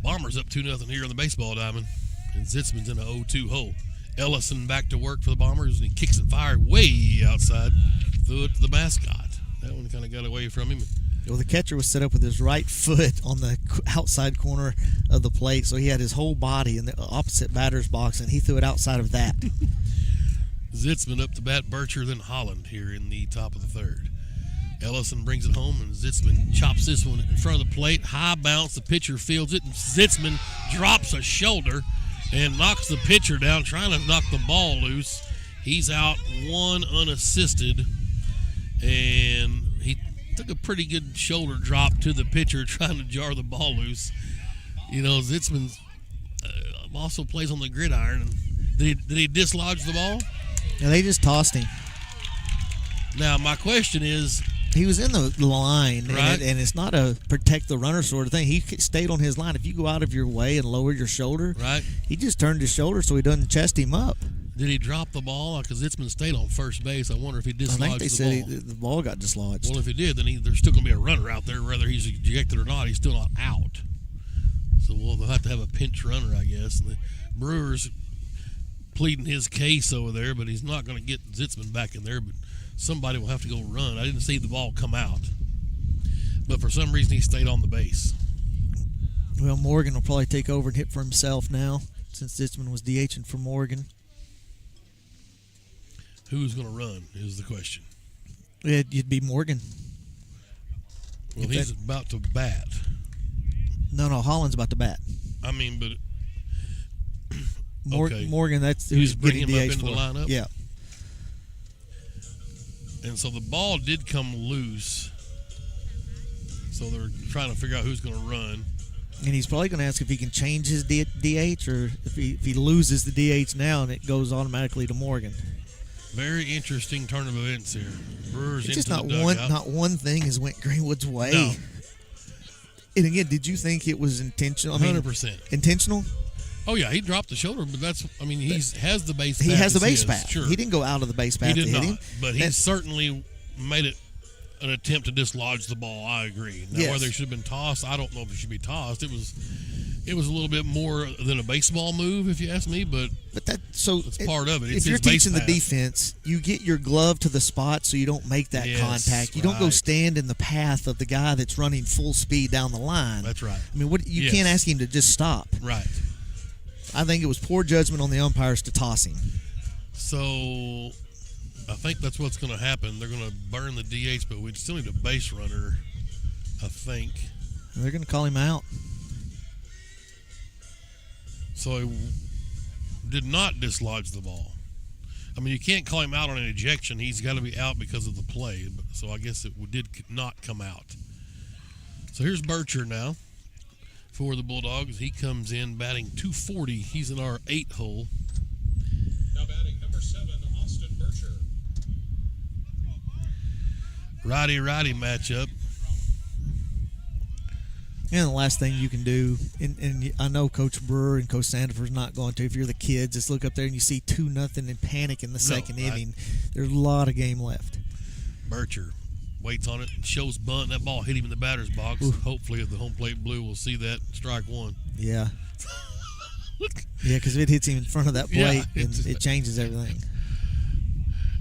Bombers up 2-0 here on the baseball diamond, and Zitzman's in a 0-2 hole. Ellison back to work for the Bombers, and he kicks it fired way outside, threw it to the mascot. That one kind of got away from him. Well, the catcher was set up with his right foot on the outside corner of the plate, so he had his whole body in the opposite batter's box, and he threw it outside of that. Zitzman up to bat, Bircher, then Holland here in the top of the 3rd. Ellison brings it home, and Zitzman chops this one in front of the plate. High bounce, the pitcher fields it, and Zitzman drops a shoulder and knocks the pitcher down, trying to knock the ball loose. He's out 1 unassisted, and he took a pretty good shoulder drop to the pitcher, trying to jar the ball loose. You know, Zitzman also plays on the gridiron. And did he dislodge the ball? And they just tossed him. Now, my question is, he was in the line, right? And it's not a protect the runner sort of thing. He stayed on his line. If you go out of your way and lower your shoulder, right? He just turned his shoulder so he doesn't chest him up. Did he drop the ball? Because Zitzman stayed on first base. I wonder if he dislodged the ball. I think they said the ball got dislodged. Well, if he did, then there's still going to be a runner out there. Whether he's ejected or not, he's still not out. So they'll have to have a pinch runner, I guess. And the Brewers pleading his case over there, but he's not going to get Zitzman back in there. But somebody will have to go run. I didn't see the ball come out. But for some reason, he stayed on the base. Well, Morgan will probably take over and hit for himself now, since Zitzman was DHing for Morgan. Who's going to run is the question. It'd be Morgan. Well, he's about to bat. No, Holland's about to bat. I mean, but okay. Morgan, that's who's who's bringing getting him DH up into for. the lineup. Yeah. And so the ball did come loose. So they're trying to figure out who's going to run. And he's probably going to ask if he can change his DH, or if he loses the DH now and it goes automatically to Morgan. Very interesting turn of events here. Brewers It's into just not the one. dugout. Not one thing has went Greenwood's way. No. And again, did you think it was intentional? I mean, 100%. intentional. Oh yeah, he dropped the shoulder, but that's. I mean, has the base. He path has the as base his, path. Sure, He didn't go out of the base path he to did hit not, him. but he And- certainly made it an attempt to dislodge the ball. I agree. Now, Yes. whether it should have been tossed, I don't know if it should be tossed. It was a little bit more than a baseball move, if you ask me. But that so it's part of it. It's if you're his base teaching the path. defense, you get your glove to the spot so you don't make that Yes, contact. You don't go right. stand in the path of the guy that's running full speed down the line. That's right. I mean, what you Yes. can't ask him to just stop. Right. I think it was poor judgment on the umpires to toss him. So I think that's what's going to happen. They're going to burn the DH, but we still need a base runner, I think. They're going to call him out. So he did not dislodge the ball. I mean, you can't call him out on an ejection. He's got to be out because of the play. So I guess it did not come out. So here's Bircher now for the Bulldogs. He comes in batting .240. He's in our 8 hole. Now batting number 7, Austin Bircher. Righty-righty matchup. And the last thing you can do, and I know Coach Brewer and Coach Sandefur's not going to. If you're the kids, just look up there and you see 2-0 and panic in the second right. inning. There's a lot of game left. Bircher waits on it, shows bunt. That ball hit him in the batter's box. Ooh. Hopefully, the home plate blue will see that. Strike one. Yeah. Yeah, because if it hits him in front of that Yeah, plate, it changes everything.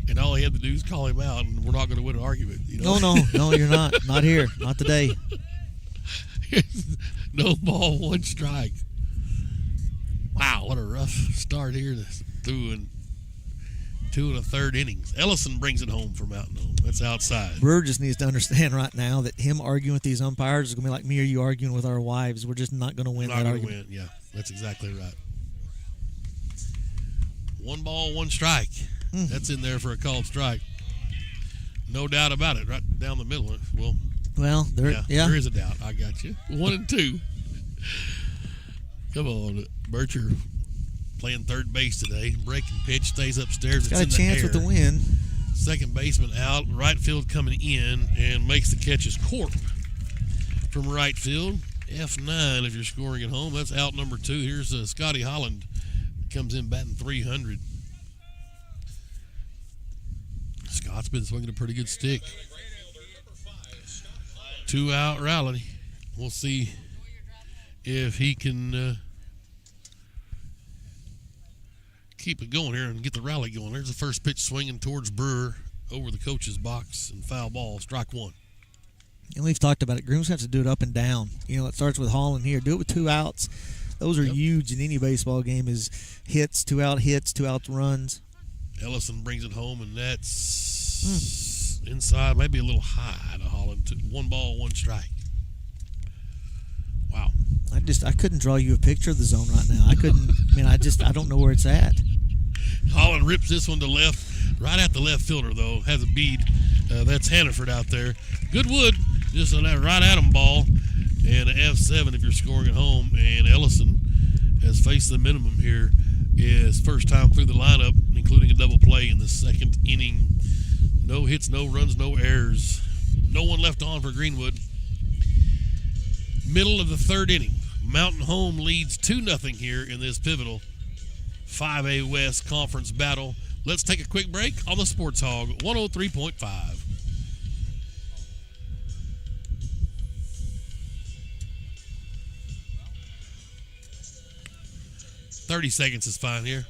And all he had to do is call him out, and we're not going to win an argument. You know? No, you're not. Not here. Not today. No ball, 1 strike. Wow, what a rough start here through 2 1/3 innings. Ellison brings it home for Mountain Home. That's outside. Brewer just needs to understand right now that him arguing with these umpires is going to be like me or you arguing with our wives. We're just not going to win Not that going to argument. win. Yeah, that's exactly right. 1 ball, 1 strike. That's in there for a called strike. No doubt about it. Right down the middle. Well, Well, there is a doubt. I got you. 1 and 2. Come on, Bircher playing third base today. Breaking pitch, stays upstairs. got a It's in chance the with air. the win. Second baseman out. Right field coming in and makes the catch as Corp from right field. F9 if you're scoring at home. That's out number 2. Here's Scotty Holland. Comes in batting .300. Scott's been swinging a pretty good stick. 2-out rally. We'll see if he can keep it going here and get the rally going. There's the first pitch swinging towards Brewer over the coach's box and foul ball. Strike 1. And we've talked about it. Grooms have to do it up and down. You know, it starts with Holland here. Do it with 2 outs. Those are huge in any baseball game is hits, 2-out hits, 2-out runs. Ellison brings it home, and that's inside, maybe a little high to Holland. 1 ball, 1 strike. Wow. I couldn't draw you a picture of the zone right now. I couldn't. I don't know where it's at. Holland rips this one to left, right at the left fielder, though. Has a bead. That's Hannaford out there. Good wood, just on that right at him ball. And an F7 if you're scoring at home. And Ellison has faced the minimum here. His first time through the lineup, including a double play in the second inning. No hits, no runs, no errors. No one left on for Greenwood. Middle of the 3rd inning. Mountain Home leads 2-0 here in this pivotal 5A West Conference battle. Let's take a quick break on the Sports Hog 103.5. 30 seconds is fine here.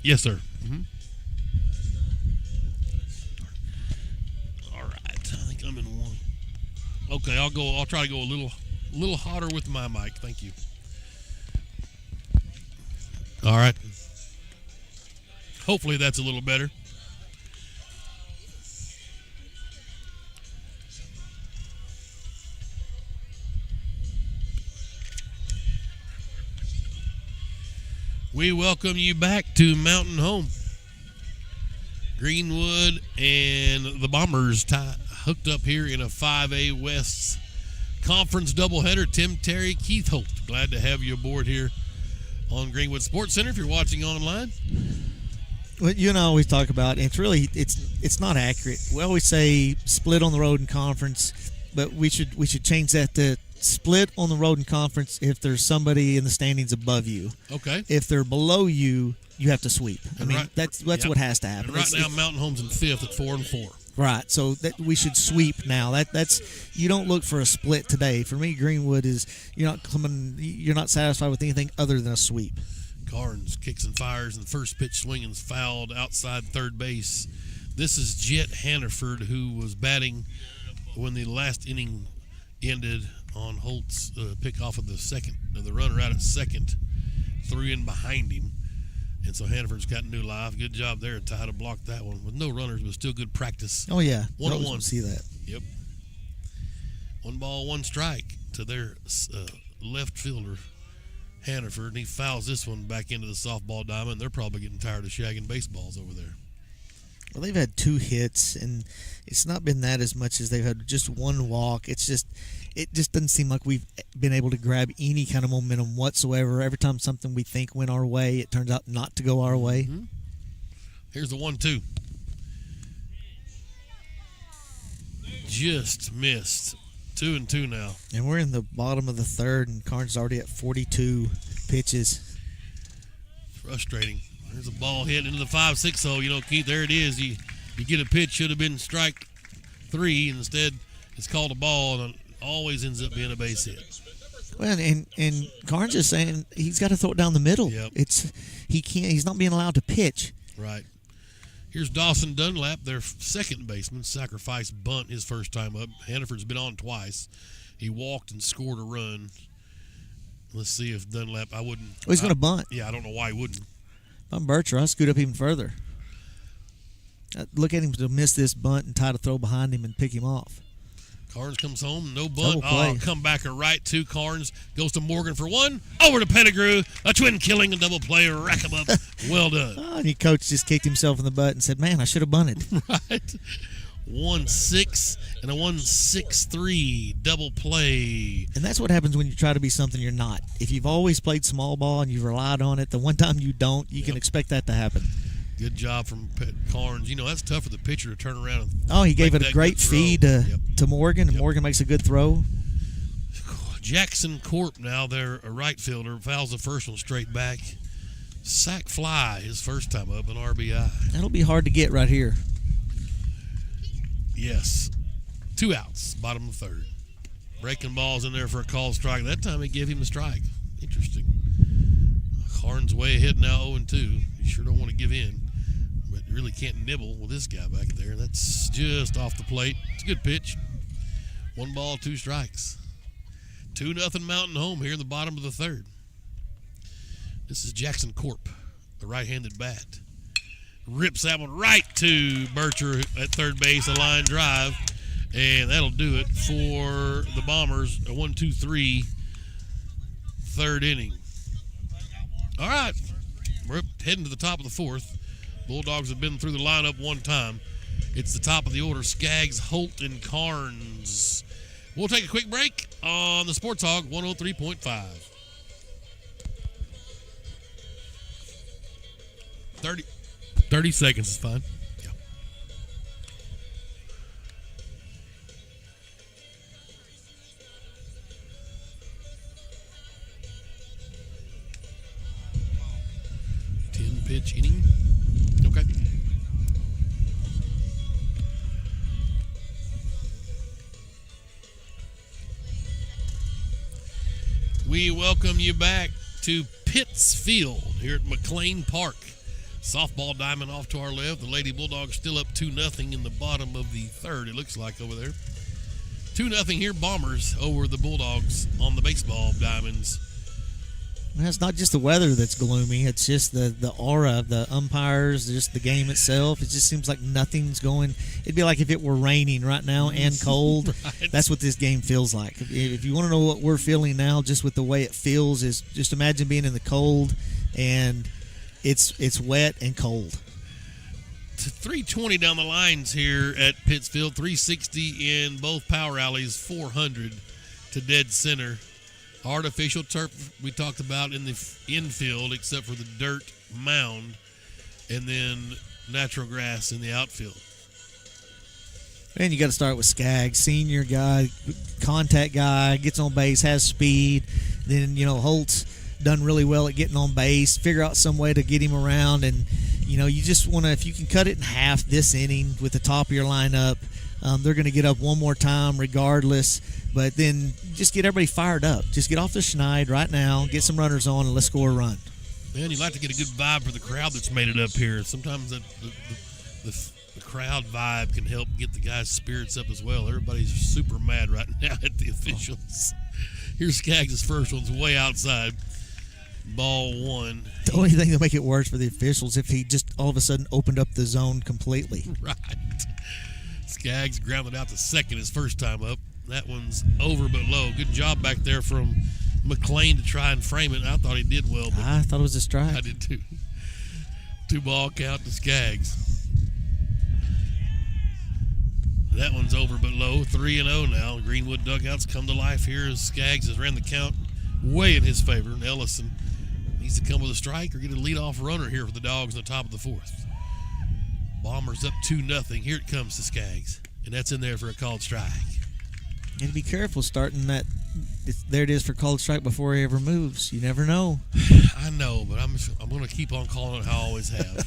Yes, sir. All right. I think I'm in 1. Okay, I'll try to go a little hotter with my mic. Thank you. All right. Hopefully that's a little better. We welcome you back to Mountain Home. Greenwood and the Bombers hooked up here in a 5A West Conference doubleheader. Tim Terry, Keith Holt. Glad to have you aboard here on Greenwood Sports Center if you're watching online. What you and I always talk about, and it's not accurate. We always say split on the road in conference, but we should change that to split on the road in conference if there's somebody in the standings above you. Okay. If they're below you, you have to sweep. I mean, that's yep. what has to happen. And right now, Mountain Home's in 5th at 4-4. Right, so that we should sweep now. That's you don't look for a split today. For me, Greenwood is you're not satisfied with anything other than a sweep. Carnes kicks and fires, and the first pitch swinging is fouled outside third base. This is Jet Hannaford, who was batting when the last inning ended on Holt's pick off of the runner out at second, threw in behind him. And so Hannaford's got new life. Good job there, Ty, to block that one with no runners, but still good practice. Oh yeah, 1-1. See that? Yep. 1 strike to their left fielder, Hannaford, and he fouls this one back into the softball diamond. They're probably getting tired of shagging baseballs over there. Well, they've had 2 hits, and it's not been that as much as they've had just 1 walk. It just doesn't seem like we've been able to grab any kind of momentum whatsoever. Every time something we think went our way, it turns out not to go our way. Mm-hmm. Here's the 1-2. Just missed. 2-2 now. And we're in the bottom of the third, and Carnes is already at 42 pitches. Frustrating. There's a ball hit into the 5-6 hole. You know, Keith, there it is. You get a pitch, should have been strike 3. Instead, it's called a ball, and it always ends up being a base hit. Well, and Carnes is saying he's got to throw it down the middle. Yep. He's not being allowed to pitch. Right. Here's Dawson Dunlap, their second baseman, sacrifice bunt his first time up. Hannaford's been on twice. He walked and scored a run. Let's see if Dunlap, I wouldn't. Oh, he's going to bunt. Yeah, I don't know why he wouldn't. If I'm Bircher, I'll scoot up even further. Look at him to miss this bunt and try to throw behind him and pick him off. Carnes comes home, no bunt. Double play. Come back a right to Carnes. Goes to Morgan for 1. Over to Pettigrew. A twin killing, a double play. Rack him up. Well done. And your coach just kicked himself in the butt and said, man, I should have bunted. Right. 1-6 and a 1-6-3 double play. And that's what happens when you try to be something you're not. If you've always played small ball and you've relied on it, the one time you don't, you can expect that to happen. Good job from Carnes. You know, that's tough for the pitcher to turn around. He gave it a great feed to Morgan, and Morgan makes a good throw. Jackson Corp now, they're a right fielder, fouls the first one straight back. Sack fly his first time up, an RBI. That'll be hard to get right here. Yes. 2 outs, bottom of the third. Breaking balls in there for a called strike. That time he gave him the strike. Interesting. Carnes way ahead now, 0-2. You sure don't want to give in. But you really can't nibble with this guy back there. That's just off the plate. It's a good pitch. 1 ball, 2 strikes. 2-0 Mountain Home here in the bottom of the third. This is Jackson Corp, the right-handed bat. Rips that one right to Bircher at third base, a line drive. And that'll do it for the Bombers. A 1-2-3 third inning. All right, we're heading to the top of the fourth. Bulldogs have been through the lineup 1 time. It's the top of the order, Skaggs, Holt, and Carnes. We'll take a quick break on the Sports Hog 103.5. 30 seconds is fine. Yeah. Pitch inning. Okay. We welcome you back to Pittsfield here at McLean Park. Softball diamond off to our left. The Lady Bulldogs still up 2-0 in the bottom of the third, it looks like over there. 2-0 here, Bombers over the Bulldogs on the baseball diamonds. It's not just the weather that's gloomy. It's just the aura of the umpires, just the game itself. It just seems like nothing's going. It'd be like if it were raining right now and cold. Right. That's what this game feels like. If you want to know what we're feeling now, just with the way it feels, is just imagine being in the cold and it's wet and cold. 320 down the lines here at Pittsfield. 360 in both power alleys. 400 to dead center. Artificial turf we talked about in the infield, except for the dirt mound. and then natural grass in the outfield. And you got to start with Skaggs, senior guy, contact guy, gets on base, has speed. Then, Holt's done really well at getting on base, figure out some way to get him around. And, you just want to, if you can cut it in half this inning with the top of your lineup, they're going to get up one more time regardless. But then just get everybody fired up. Just get off the schneid right now, get some runners on, and let's score a run. Man, you'd like to get a good vibe for the crowd that's made it up here. Sometimes the crowd vibe can help get the guys' spirits up as well. Everybody's super mad right now at the officials. Here's Skaggs' first one's way outside. Ball one. The only thing that make it worse for the officials if he just all of a sudden opened up the zone completely. Right. Skaggs grounded out to second his first time up. That one's over but low. Good job back there from McLean to try and frame it. I thought he did well. But I thought it was a strike. I did too. 2-ball count to Skaggs. That one's over but low. 3-0 now. Greenwood dugouts come to life here as Skaggs has ran the count way in his favor. And Ellison needs to come with a strike or get a leadoff runner here for the Dogs in the top of the fourth. Bombers up 2-0. Here it comes to Skaggs. And that's in there for a called strike. And be careful starting that. There it is for called strike before he ever moves. You never know. I know, but I'm going to keep on calling it how I always have.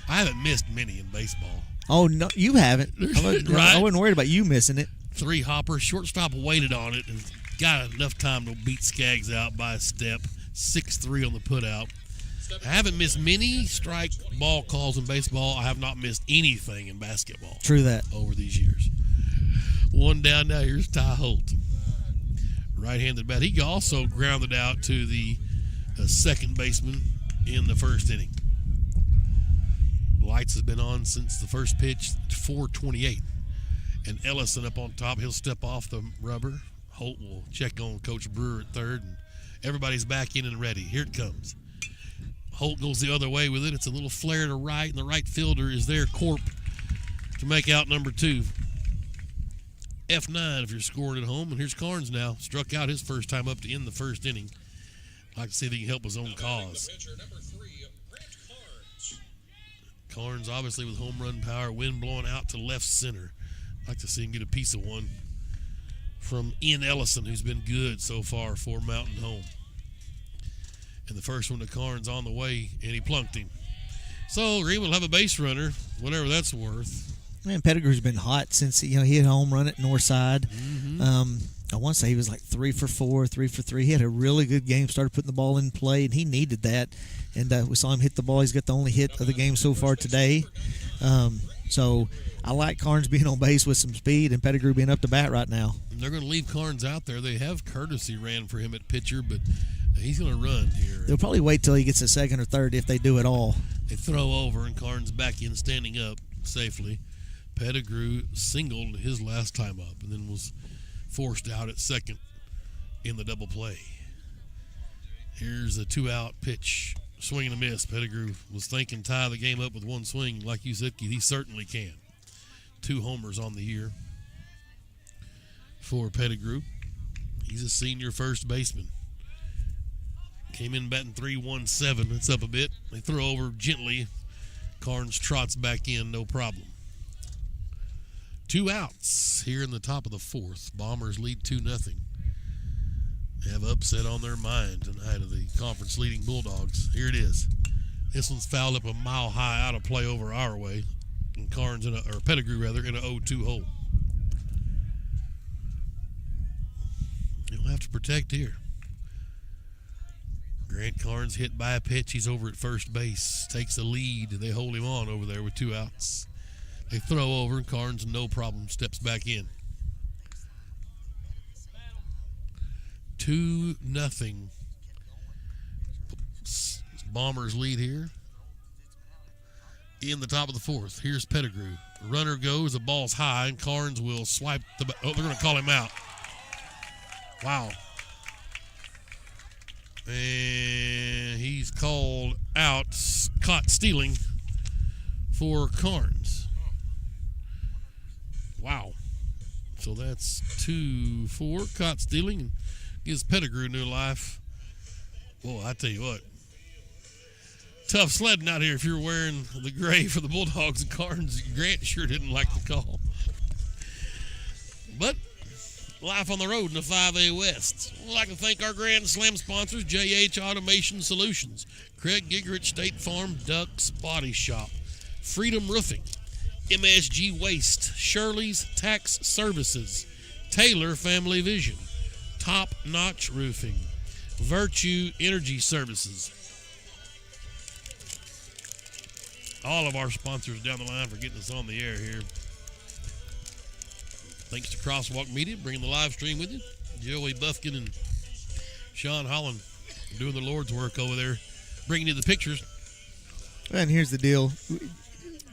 I haven't missed many in baseball. Oh, no, you haven't. Right? I wasn't worried about you missing it. 3 hoppers. Shortstop waited on it and got enough time to beat Skaggs out by a step. 6-3 on the putout. I haven't missed many strike ball calls in baseball. I have not missed anything in basketball. True that. Over these years. One down now. Here's Ty Holt. Right-handed bat. He also grounded out to the second baseman in the first inning. Lights has been on since the first pitch, 4:28. And Ellison up on top. He'll step off the rubber. Holt will check on Coach Brewer at third. And everybody's back in and ready. Here it comes. Holt goes the other way with it. It's a little flare to right, and the right fielder is there, Corp, to make out number 2. F9 if you're scoring at home. And here's Carnes now. Struck out his first time up to end the first inning. Like to see if he can help his own cause. Carnes obviously with home run power. Wind blowing out to left center. Like to see him get a piece of one from Ian Ellison, who's been good so far for Mountain Home. And the first one to Carnes on the way, and he plunked him. So Greenwood will have a base runner, whatever that's worth. Man, Pettigrew's been hot since he hit a home run at Northside. Mm-hmm. I want to say he was like 3 for 4, 3 for 3. He had a really good game, started putting the ball in play, and he needed that. And we saw him hit the ball. He's got the only hit of the game so far today. So I like Carnes being on base with some speed and Pettigrew being up to bat right now. And they're going to leave Carnes out there. They have courtesy ran for him at pitcher, but he's going to run here. They'll probably wait till he gets a second or third if they do at all. They throw over, and Carnes back in standing up safely. Pettigrew singled his last time up and then was forced out at second in the double play. Here's a 2-out pitch. Swing and a miss. Pettigrew was thinking tie the game up with one swing. Like you said, he certainly can. 2 homers on the year for Pettigrew. He's a senior first baseman. Came in batting .317. It's up a bit. They throw over gently. Carnes trots back in, no problem. 2 outs here in the top of the fourth. Bombers lead 2-0. They have upset on their mind tonight of the conference-leading Bulldogs. Here it is. This one's fouled up a mile high out of play over our way. And Carnes, or Pettigrew rather, in an 0-2 hole. You'll have to protect here. Grant Carnes hit by a pitch. He's over at first base. Takes the lead. They hold him on over there with 2 outs. They throw over, and Carnes, no problem, steps back in. 2-0. Bombers lead here in the top of the fourth. Here's Pettigrew. Runner goes, the ball's high, and Carnes will swipe the – oh, they're going to call him out. Wow. And he's called out, caught stealing for Carnes. Wow. So that's 2-4, caught stealing, and gives Pettigrew new life. Boy, I tell you what. tough sledding out here if you're wearing the gray for the Bulldogs and Carnes. Grant sure didn't like the call. But life on the road in the 5A West. We'd like to thank our Grand Slam sponsors, JH Automation Solutions, Craig Gigerich State Farm Ducks Body Shop, Freedom Roofing, MSG Waste, Shirley's Tax Services, Taylor Family Vision, Top Notch Roofing, Virtue Energy Services. All of our sponsors down the line for getting us on the air here. Thanks to Crosswalk Media, bringing the live stream with you. Joey Buffkin and Sean Holland doing the Lord's work over there, bringing you the pictures. And here's the deal.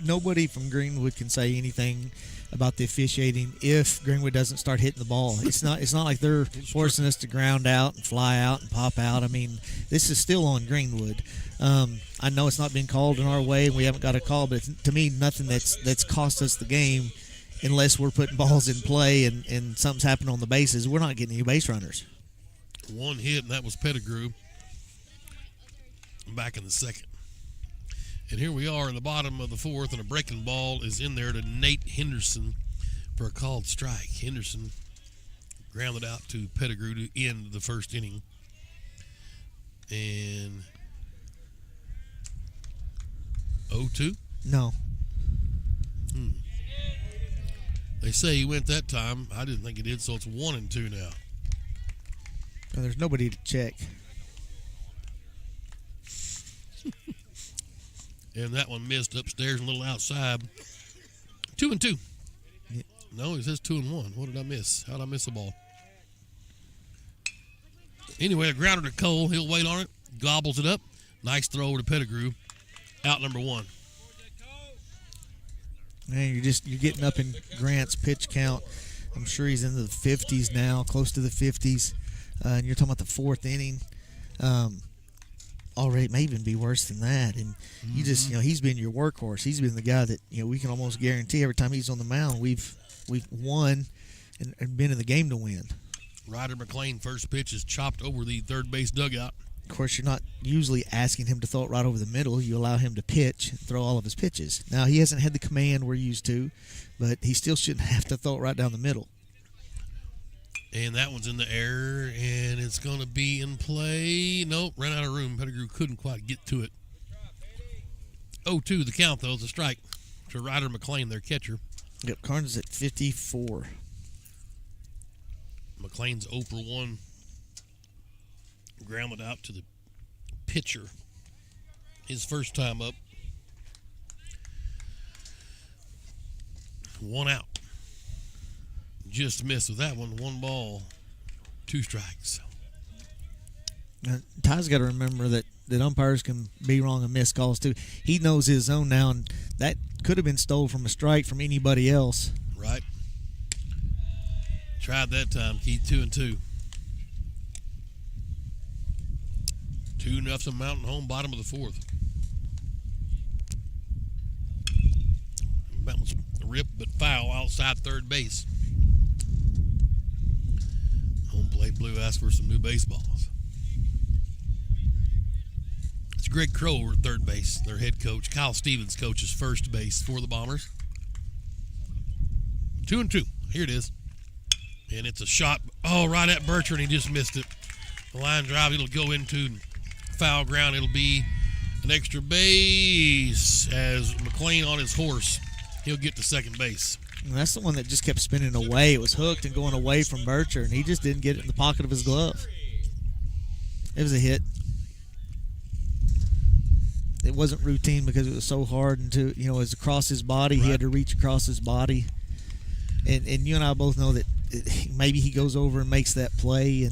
Nobody from Greenwood can say anything about the officiating if Greenwood doesn't start hitting the ball. It's not like they're forcing us to ground out and fly out and pop out. I mean, this is still on Greenwood. I know it's not been called in our way and we haven't got a call, but it's, to me, nothing that's cost us the game unless we're putting balls in play and something's happened on the bases. We're not getting any base runners. One hit, and that was Pettigrew back in the second. And here we are in the bottom of the fourth, and a breaking ball is in there to Nate Henderson for a called strike. Henderson grounded out to Pettigrew to end the first inning. And 0-2? No. They say he went that time. I didn't think he did, so it's 1-2 now. And there's nobody to check. And that one missed upstairs and a little outside. 2-2. Yeah. No, it says 2-1. What did I miss? How did I miss the ball? Anyway, a grounder to Cole. He'll wait on it. Gobbles it up. Nice throw over to Pettigrew. Out number one. Man, you're getting up in Grant's pitch count. I'm sure he's in the 50s now, close to the 50s. And you're talking about the fourth inning. Already, it may even be worse than that. And you just, he's been your workhorse. He's been the guy that, we can almost guarantee every time he's on the mound, we've won and been in the game to win. Ryder McLean, first pitch is chopped over the third base dugout. Of course, you're not usually asking him to throw it right over the middle. You allow him to pitch and throw all of his pitches. Now, he hasn't had the command we're used to, but he still shouldn't have to throw it right down the middle. And that one's in the air, and it's going to be in play. Nope, ran out of room. Pettigrew couldn't quite get to it. 0-2 the count, though. It's a strike to Ryder McLean, their catcher. Yep, Carnes at 54. McLean's 0 for 1. Grounded out to the pitcher. His first time up. 1 out. Just missed with that one. 1 ball, 2 strikes. Ty's got to remember that umpires can be wrong and miss calls too. He knows his zone now, and that could have been stole from a strike from anybody else. Right. Tried that time, Keith. 2-2. 2-0 Mountain Home, bottom of the fourth. That was ripped but foul outside third base. Home plate blue asked for some new baseballs. It's Greg Crow over at third base, their head coach. Kyle Stevens coaches first base for the Bombers. 2-2. Here it is. And it's a shot. Oh, right at Bertrand. He just missed it. The line drive, it'll go into foul ground. It'll be an extra base as McLean on his horse. He'll get to second base. And that's the one that just kept spinning away. It was hooked and going away from Bercher, and he just didn't get it in the pocket of his glove. It was a hit. It wasn't routine because it was so hard, and it was across his body. Right. He had to reach across his body. And you and I both know that maybe he goes over and makes that play,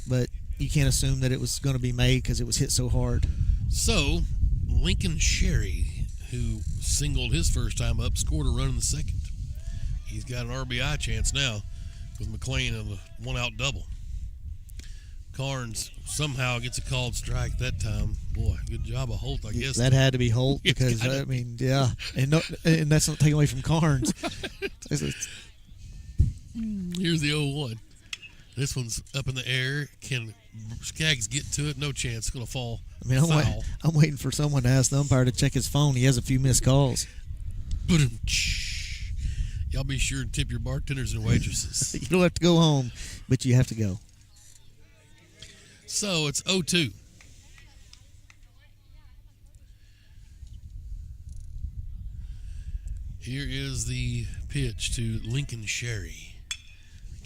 but you can't assume that it was going to be made because it was hit so hard. So, Lincoln Sherry, who singled his first time up, scored a run in the second. He's got an RBI chance now with McLean on the 1-out double. Carnes somehow gets a called strike that time. Boy, good job of Holt, I guess. That had to be Holt because, yeah. And that's not taken away from Carnes. Here's the 0-1. This one's up in the air. Can Skaggs get to it, no chance. It's going to fall I mean, foul. I'm waiting for someone to ask the umpire to check his phone. He has a few missed calls. Y'all be sure and tip your bartenders and waitresses. You don't have to go home, but you have to go. So it's 0-2. Here is the pitch to Lincoln Sherry.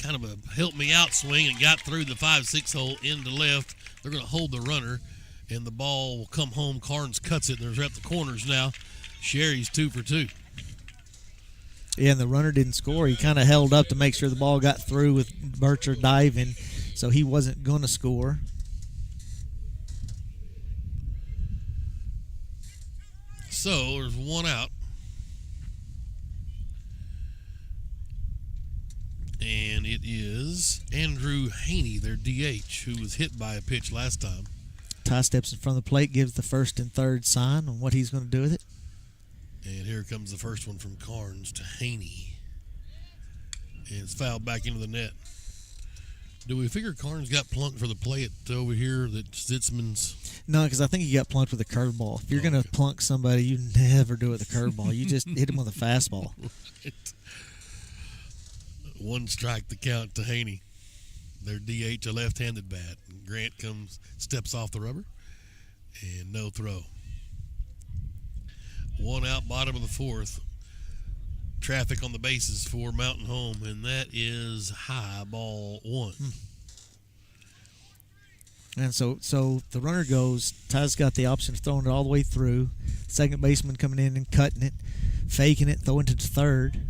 Kind of a help me out swing and got through the 5-6 hole into left. They're going to hold the runner, and the ball will come home. Carnes cuts it, and they're at the corners now. Sherry's 2 for 2. Yeah, and the runner didn't score. He kind of held up to make sure the ball got through with Bircher diving, so he wasn't going to score. So there's one out. And it is Andrew Haney, their DH, who was hit by a pitch last time. Ty steps in front of the plate, gives the first and third sign on what he's going to do with it. And here comes the first one from Carnes to Haney. And it's fouled back into the net. Do we figure Carnes got plunked for the play over here that Sitzman's? No, because I think he got plunked with a curveball. If you're going to plunk somebody, you never do it with a curveball. You just hit him with a fastball. Right. One strike to count to Haney. Their DH, a left-handed bat. Grant steps off the rubber, and no throw. One out, bottom of the fourth. Traffic on the bases for Mountain Home, and that is high, ball 1. And so the runner goes. Ty's got the option of throwing it all the way through. Second baseman coming in and cutting it, faking it, throwing it to third.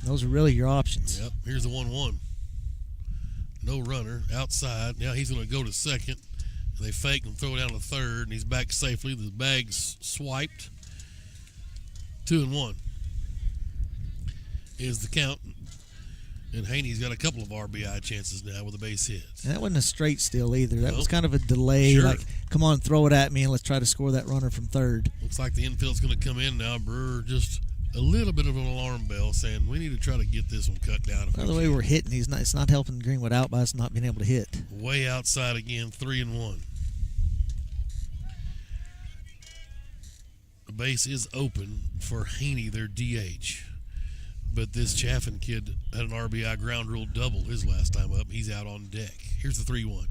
Those are really your options. Yep, here's the 1-1. No runner, outside. Now he's going to go to second. And they fake and throw it down to third, and he's back safely. The bag's swiped. 2-1 is the count. And Haney's got a couple of RBI chances now with a base hit. And that wasn't a straight steal either. That was kind of a delay. Sure. Like, come on, throw it at me, and let's try to score that runner from third. Looks like the infield's going to come in now. Brewer just a little bit of an alarm bell saying we need to try to get this one cut down. By the way we're hitting, it's not helping Greenwood out by us not being able to hit. Way outside again, 3-1. The base is open for Haney, their DH. But this Chaffin kid had an RBI ground rule double his last time up. He's out on deck. Here's the 3-1.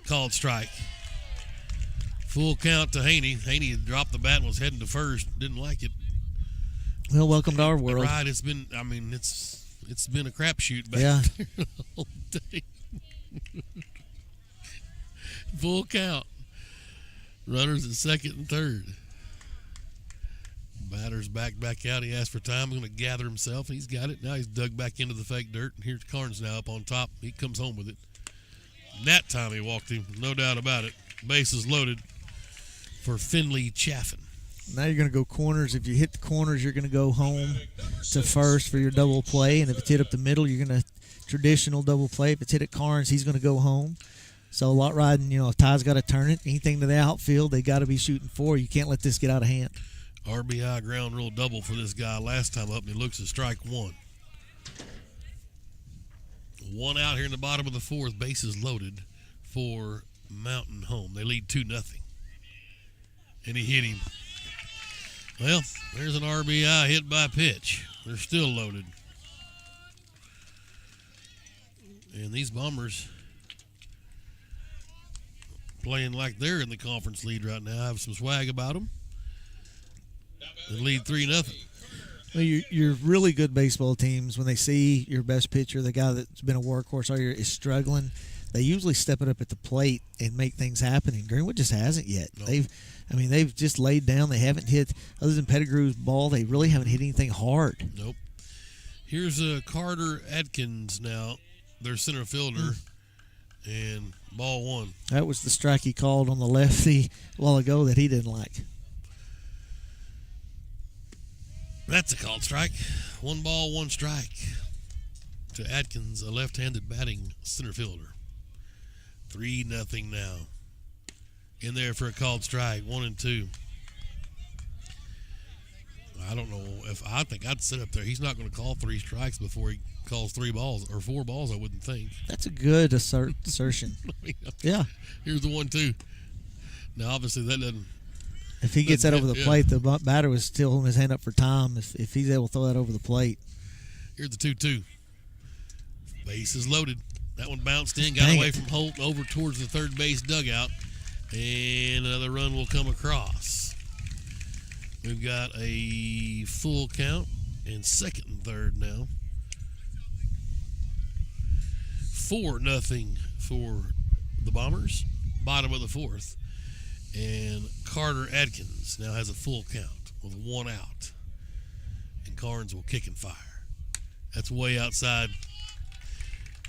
Called strike. Full count to Haney. Haney had dropped the bat and was heading to first. Didn't like it. Well, welcome to our world. Right, it's been a crapshoot back there all day. Full count. Runners at second and third. Batter's back out. He asked for time. He's going to gather himself. He's got it. Now he's dug back into the fake dirt. And here's Carnes now up on top. He comes home with it. And that time he walked him. No doubt about it. Base is loaded for Finley Chaffin. Now you're going to go corners. If you hit the corners, you're going to go home to first for your double play. And if it's hit up the middle, you're going to traditional double play. If it's hit at Carnes, he's going to go home. So a lot riding, Ty's got to turn it. Anything to the outfield, they got to be shooting for. You can't let this get out of hand. RBI ground rule double for this guy last time up, and he looks at strike 1. One out here in the bottom of the fourth. Bases loaded for Mountain Home. They lead 2-0. And he hit him. Well, there's an RBI hit by pitch. They're still loaded. And these Bombers playing like they're in the conference lead right now. Have some swag about them. They lead 3-0. Well, your really good baseball teams, when they see your best pitcher, the guy that's been a workhorse all year, is struggling, they usually step it up at the plate and make things happen. And Greenwood just hasn't yet. Nope. They've just laid down. They haven't hit, other than Pettigrew's ball, they really haven't hit anything hard. Nope. Here's Carter Adkins now, their center fielder, and ball 1. That was the strike he called on the lefty a while ago that he didn't like. That's a called strike. 1 ball, 1 strike to Atkins, a left-handed batting center fielder. 3-0 now. In there for a called strike. 1-2. I don't know if I think I'd sit up there. He's not going to call 3 strikes before he calls 3 balls or 4 balls. I wouldn't think. That's a good assertion. Yeah. Here's the 1-2. Now, obviously, that doesn't. If he gets that over the plate, the batter was still holding his hand up for time. If he's able to throw that over the plate. Here's the 2-2. Base is loaded. That one bounced in, got away from Holt over towards the third base dugout, and another run will come across. We've got a full count and second and third now. 4-0 for the Bombers, bottom of the fourth. And Carter Adkins now has a full count with 1 out. And Carnes will kick and fire. That's way outside.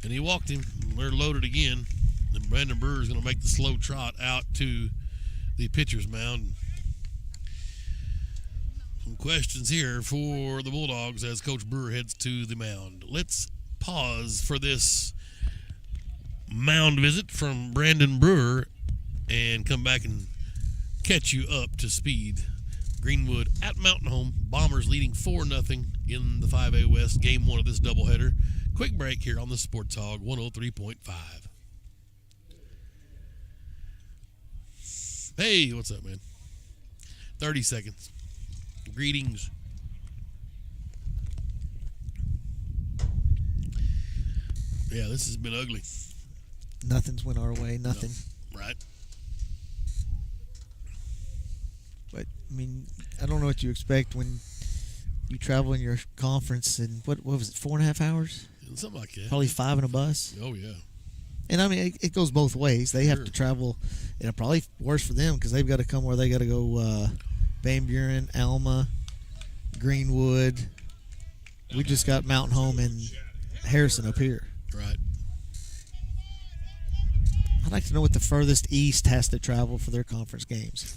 And he walked him. They're loaded again. And Brandon Brewer is going to make the slow trot out to the pitcher's mound. Some questions here for the Bulldogs as Coach Brewer heads to the mound. Let's pause for this mound visit from Brandon Brewer and come back and catch you up to speed. Greenwood at Mountain Home. Bombers leading 4-0 in the 5A West, game 1 of this doubleheader. Quick break here on the Sports Hog 103.5. Hey, what's up, man? 30 seconds. Greetings. Yeah, this has been ugly. Nothing's went our way. Nothing. No. Right. But, I mean, I don't know what you expect when you travel in your conference and what was it, 4.5 hours? Something like that. Probably 5 in a bus. Oh, yeah. And, I mean, it goes both ways. They have to travel, and probably worse for them because they've got to come where they got to go Van Buren, Alma, Greenwood. We just got Mountain Home and Harrison up here. Right. I'd like to know what the furthest east has to travel for their conference games.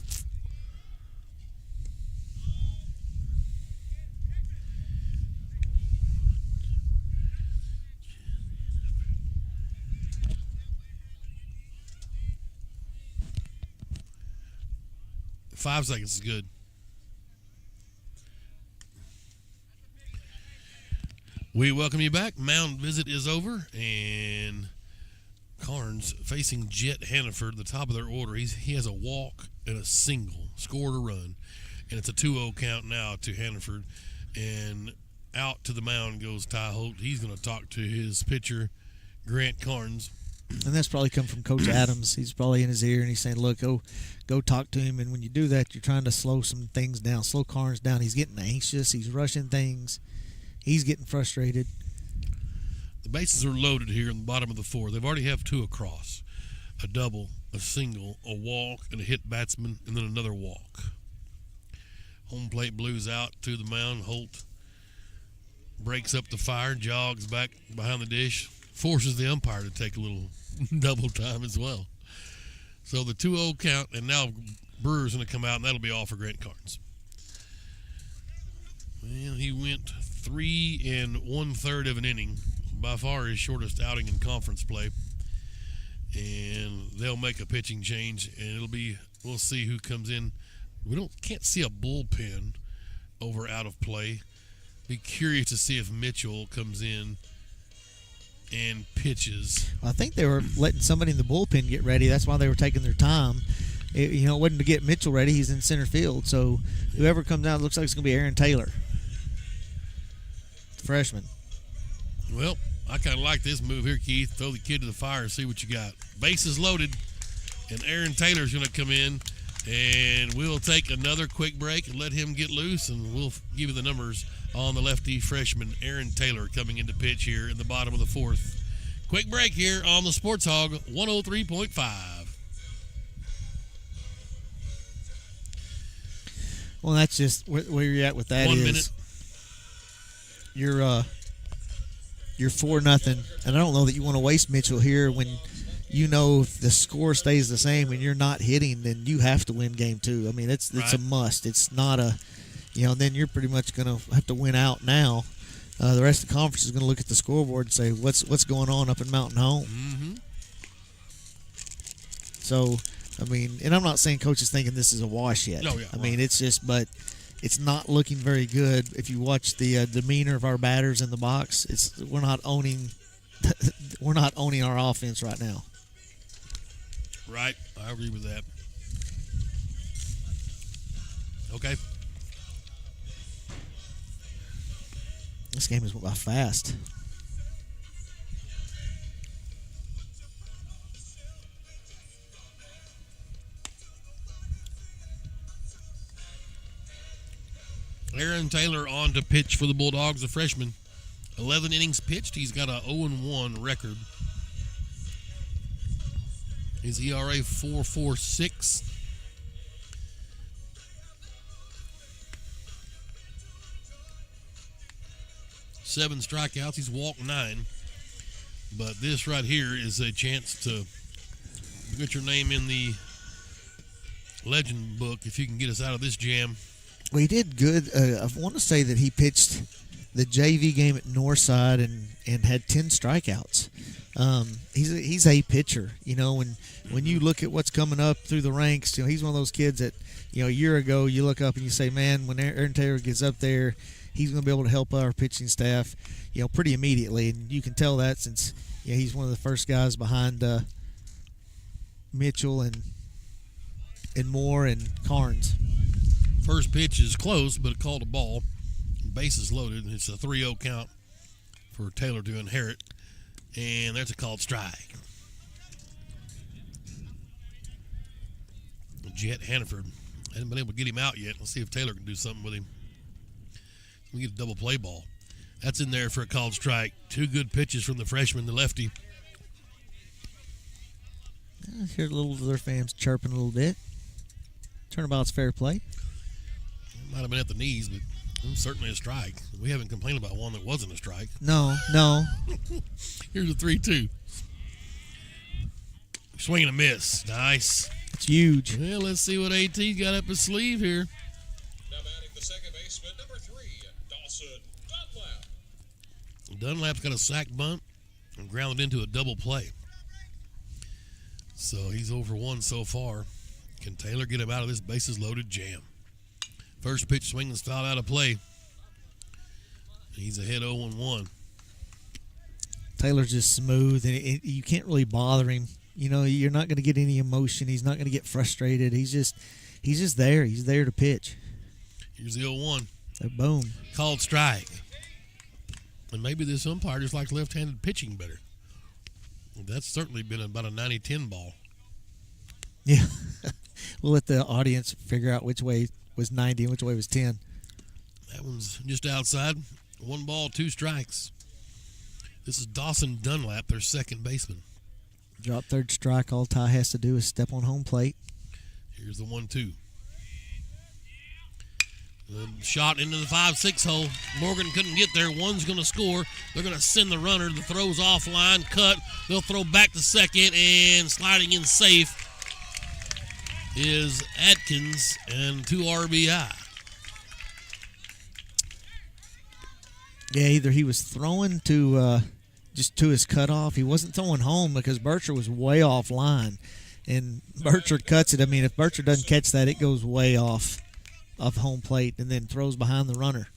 Five seconds is good. We welcome you back. Mound visit is over, and Carnes facing Jet Hannaford, the top of their order. He has a walk and a single, scored a run, and it's a 2-0 count now to Hannaford. And out to the mound goes Ty Holt. He's going to talk to his pitcher, Grant Carnes. And that's probably come from Coach Adams. He's probably in his ear, and he's saying, look, go talk to him. And when you do that, you're trying to slow some things down, slow Carnes down. He's getting anxious. He's rushing things. He's getting frustrated. The bases are loaded here in the bottom of the fourth. They've already have 2 across, a double, a single, a walk, and a hit batsman, and then another walk. Home plate blues out to the mound. Holt breaks up the fire, jogs back behind the dish, forces the umpire to take a little double time as well. So the 2-0 count, and now Brewer's going to come out, and that'll be all for Grant Carnes. Well, he went 3 1/3 of an inning, by far his shortest outing in conference play. And they'll make a pitching change, and we'll see who comes in. Can't see a bullpen over out of play. Be curious to see if Mitchell comes in and pitches. I think they were letting somebody in the bullpen get ready. That's why they were taking their time. It wasn't to get Mitchell ready. He's in center field. So whoever comes out, it looks like it's going to be Aaron Taylor, freshman. Well, I kind of like this move here, Keith. Throw the kid to the fire and see what you got. Bases loaded, and Aaron Taylor's going to come in, and we'll take another quick break and let him get loose, and we'll give you the numbers on the lefty freshman, Aaron Taylor, coming into pitch here in the bottom of the fourth. Quick break here on the Sports Hog 103.5. Well, that's just where you're at with that. 1 is minute. You're 4-0, and I don't know that you want to waste Mitchell here when you know if the score stays the same and you're not hitting, then you have to win game 2. I mean, it's Right. a must. It's not a, then you're pretty much going to have to win out now. The rest of the conference is going to look at the scoreboard and say, what's going on up in Mountain Home? Mm-hmm. So, I mean, and I'm not saying coach is thinking this is a wash yet. No, yeah, I mean, it's just, but it's not looking very good. If you watch the demeanor of our batters in the box, we're not owning our offense right now. Right, I agree with that. Okay. This game is went by fast. Aaron Taylor on to pitch for the Bulldogs, a freshman. 11 innings pitched. He's got a 0-1 record. His ERA 4.46. Seven strikeouts. He's walked 9. But this right here is a chance to get your name in the legend book if you can get us out of this jam. Well, he did good. I want to say that he pitched the JV game at Northside and had 10 strikeouts. He's a pitcher. You know, when you look at what's coming up through the ranks, you know, he's one of those kids that, you know, a year ago you look up and you say, man, when Aaron Taylor gets up there, he's going to be able to help our pitching staff, you know, pretty immediately. And you can tell that since, you know, he's one of the first guys behind Mitchell and Moore and Carnes. First pitch is close, but called a ball. Bases loaded. It's a 3-0 count for Taylor to inherit. And there's a called strike. Jet Hannaford hasn't been able to get him out yet. Let's see if Taylor can do something with him. We get a double play ball. That's in there for a called strike. 2 good pitches from the freshman, the lefty. I hear their fans chirping a little bit. Turnabout's fair play. Might have been at the knees, but it was certainly a strike. We haven't complained about one that wasn't a strike. No. Here's a 3-2. Swing and a miss. Nice. It's huge. Well, let's see what AT got up his sleeve here. Now batting the second baseman, number 3, Dawson Dunlap. Dunlap's got a sac bunt and grounded into a double play. So he's over 1 so far. Can Taylor get him out of this bases loaded jam? First pitch swing is fouled out of play. He's ahead 0-1. Taylor's just smooth, and you can't really bother him. You know, you're not going to get any emotion. He's not going to get frustrated. He's just there. He's there to pitch. Here's the 0-1. Boom. Called strike. And maybe this umpire just likes left-handed pitching better. That's certainly been about a 90-10 ball. Yeah. We'll let the audience figure out which way was 90 and which way was 10. That one's just outside. 1 ball, 2 strikes. This is Dawson Dunlap, their second baseman. Drop third strike. All Ty has to do is step on home plate. Here's the 1-2. Shot into the 5-6 hole. Morgan couldn't get there. One's going to score. They're going to send the runner. The throw's offline. Cut. They'll throw back to second, and sliding in safe is Atkins and 2 RBI. Yeah, either he was throwing to just to his cutoff. He wasn't throwing home because Bircher was way offline, and Bircher cuts it. I mean, if Bircher doesn't catch that, it goes way off home plate and then throws behind the runner.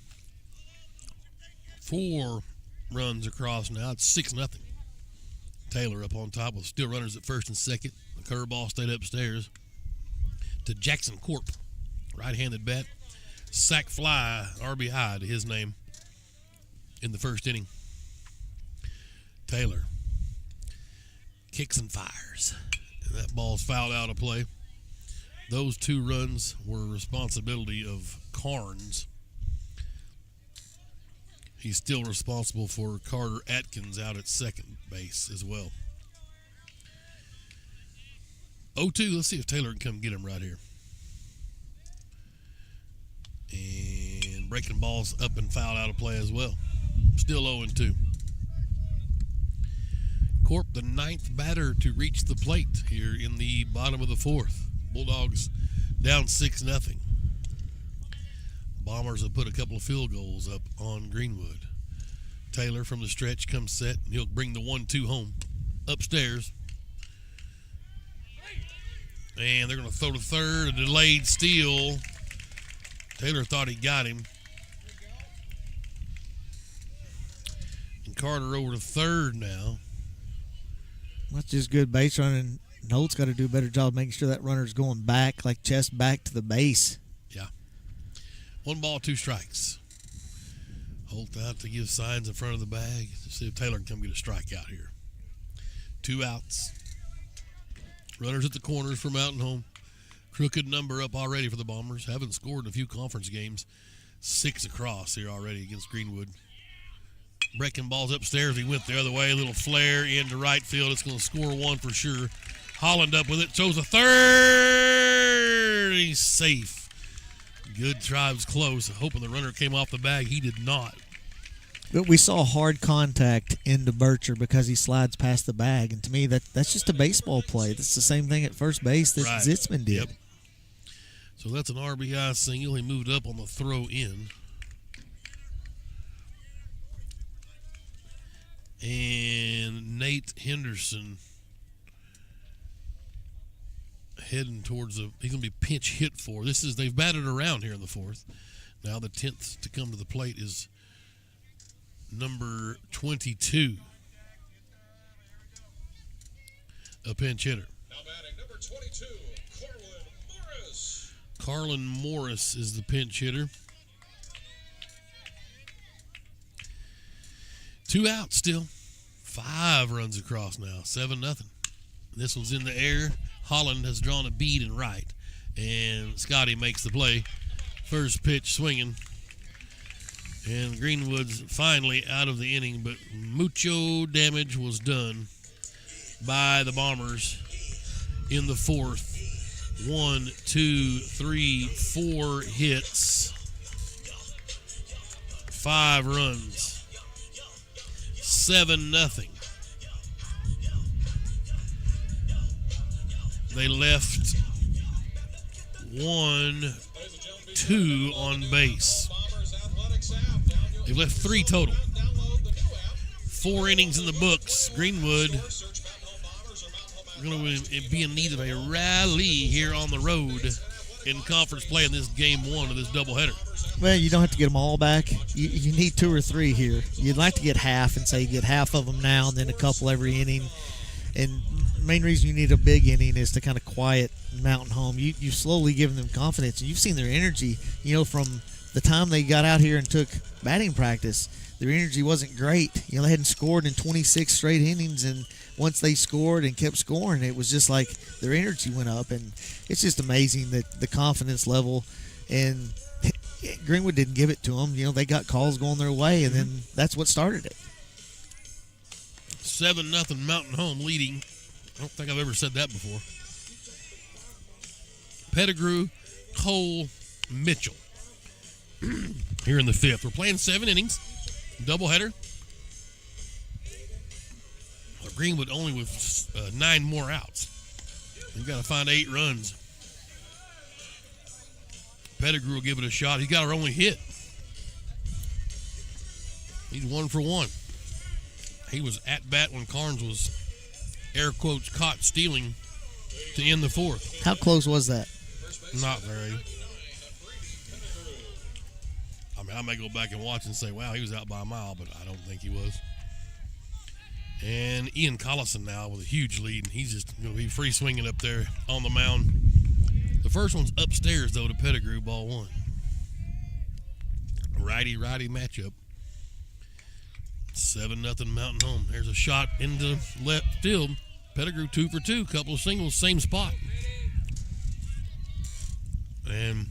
4 runs across now. It's 6-0. Taylor up on top with still runners at first and second. The curveball stayed upstairs to Jackson Corp. Right-handed bat. Sack fly, RBI to his name in the first inning. Taylor kicks and fires. And that ball's fouled out of play. Those 2 runs were responsibility of Carnes. He's still responsible for Carter Atkins out at second base as well. 0-2. Let's see if Taylor can come get him right here. And breaking balls up and fouled out of play as well. Still 0-2. Corp, the 9th batter to reach the plate here in the bottom of the 4th. Bulldogs down 6-0. Bombers have put a couple of field goals up on Greenwood. Taylor from the stretch comes set, and he'll bring the 1-2 home upstairs. And they're going to throw to third, a delayed steal. Taylor thought he got him. And Carter over to third now. That's just good base running. Holt's got to do a better job making sure that runner's going back, like chest back to the base. Yeah. 1 ball, 2 strikes. Holt out to give signs in front of the bag to see if Taylor can come get a strikeout here. 2 outs. Runners at the corners for Mountain Home. Crooked number up already for the Bombers. Haven't scored in a few conference games. 6 across here already against Greenwood. Breaking balls upstairs. He went the other way. A little flare into right field. It's going to score 1 for sure. Holland up with it. Shows a third. He's safe. Good try. Was close. Hoping the runner came off the bag. He did not. But we saw hard contact into Bircher because he slides past the bag. And to me, that's just a baseball play. That's the same thing at first base that Right. Zitzman did. Yep. So that's an RBI single. He moved up on the throw in. And Nate Henderson heading towards he's going to be pinch hit for. They've batted around here in the 4th. Now the 10th to come to the plate is number 22. A pinch hitter. Now batting number 22, Carlin Morris. Carlin Morris is the pinch hitter. 2 outs still. 5 runs across now. 7-0. This one's in the air. Holland has drawn a bead in right. And Scotty makes the play. First pitch swinging. And Greenwood's finally out of the inning, but mucho damage was done by the Bombers in the 4th. 1, 2, 3, 4 hits. 5 runs. 7-0. They left 1, 2 on base. They left 3 total. 4 innings in the books. Greenwood going to be in need of a rally here on the road in conference play in this game 1 of this doubleheader. Well, you don't have to get them all back. You need 2 or 3 here. You'd like to get half and say you get half of them now and then a couple every inning. And the main reason you need a big inning is to kind of quiet Mountain Home. You slowly giving them confidence. And you've seen their energy, from the time they got out here and took batting practice. Their energy wasn't great. They hadn't scored in 26 straight innings, and once they scored and kept scoring, it was just like their energy went up. And it's just amazing that the confidence level, and Greenwood didn't give it to them. They got calls going their way, and then that's what started it. 7-0 Mountain Home leading. I don't think I've ever said that before. Pettigrew, Cole, Mitchell. Here in the 5th. We're playing 7 innings. Doubleheader. Greenwood only with 9 more outs. We've got to find 8 runs. Pettigrew will give it a shot. He got our only hit. He's 1 for 1. He was at bat when Carnes was, air quotes, caught stealing to end the 4th. How close was that? Not very. I may go back and watch and say, wow, he was out by a mile, but I don't think he was. And Ian Collison now with a huge lead, and he's just going to be free swinging up there on the mound. The first one's upstairs, though, to Pettigrew, ball 1. Righty-righty matchup. 7-0 Mountain Home. There's a shot into left field. Pettigrew 2 for 2. Couple of singles, same spot. And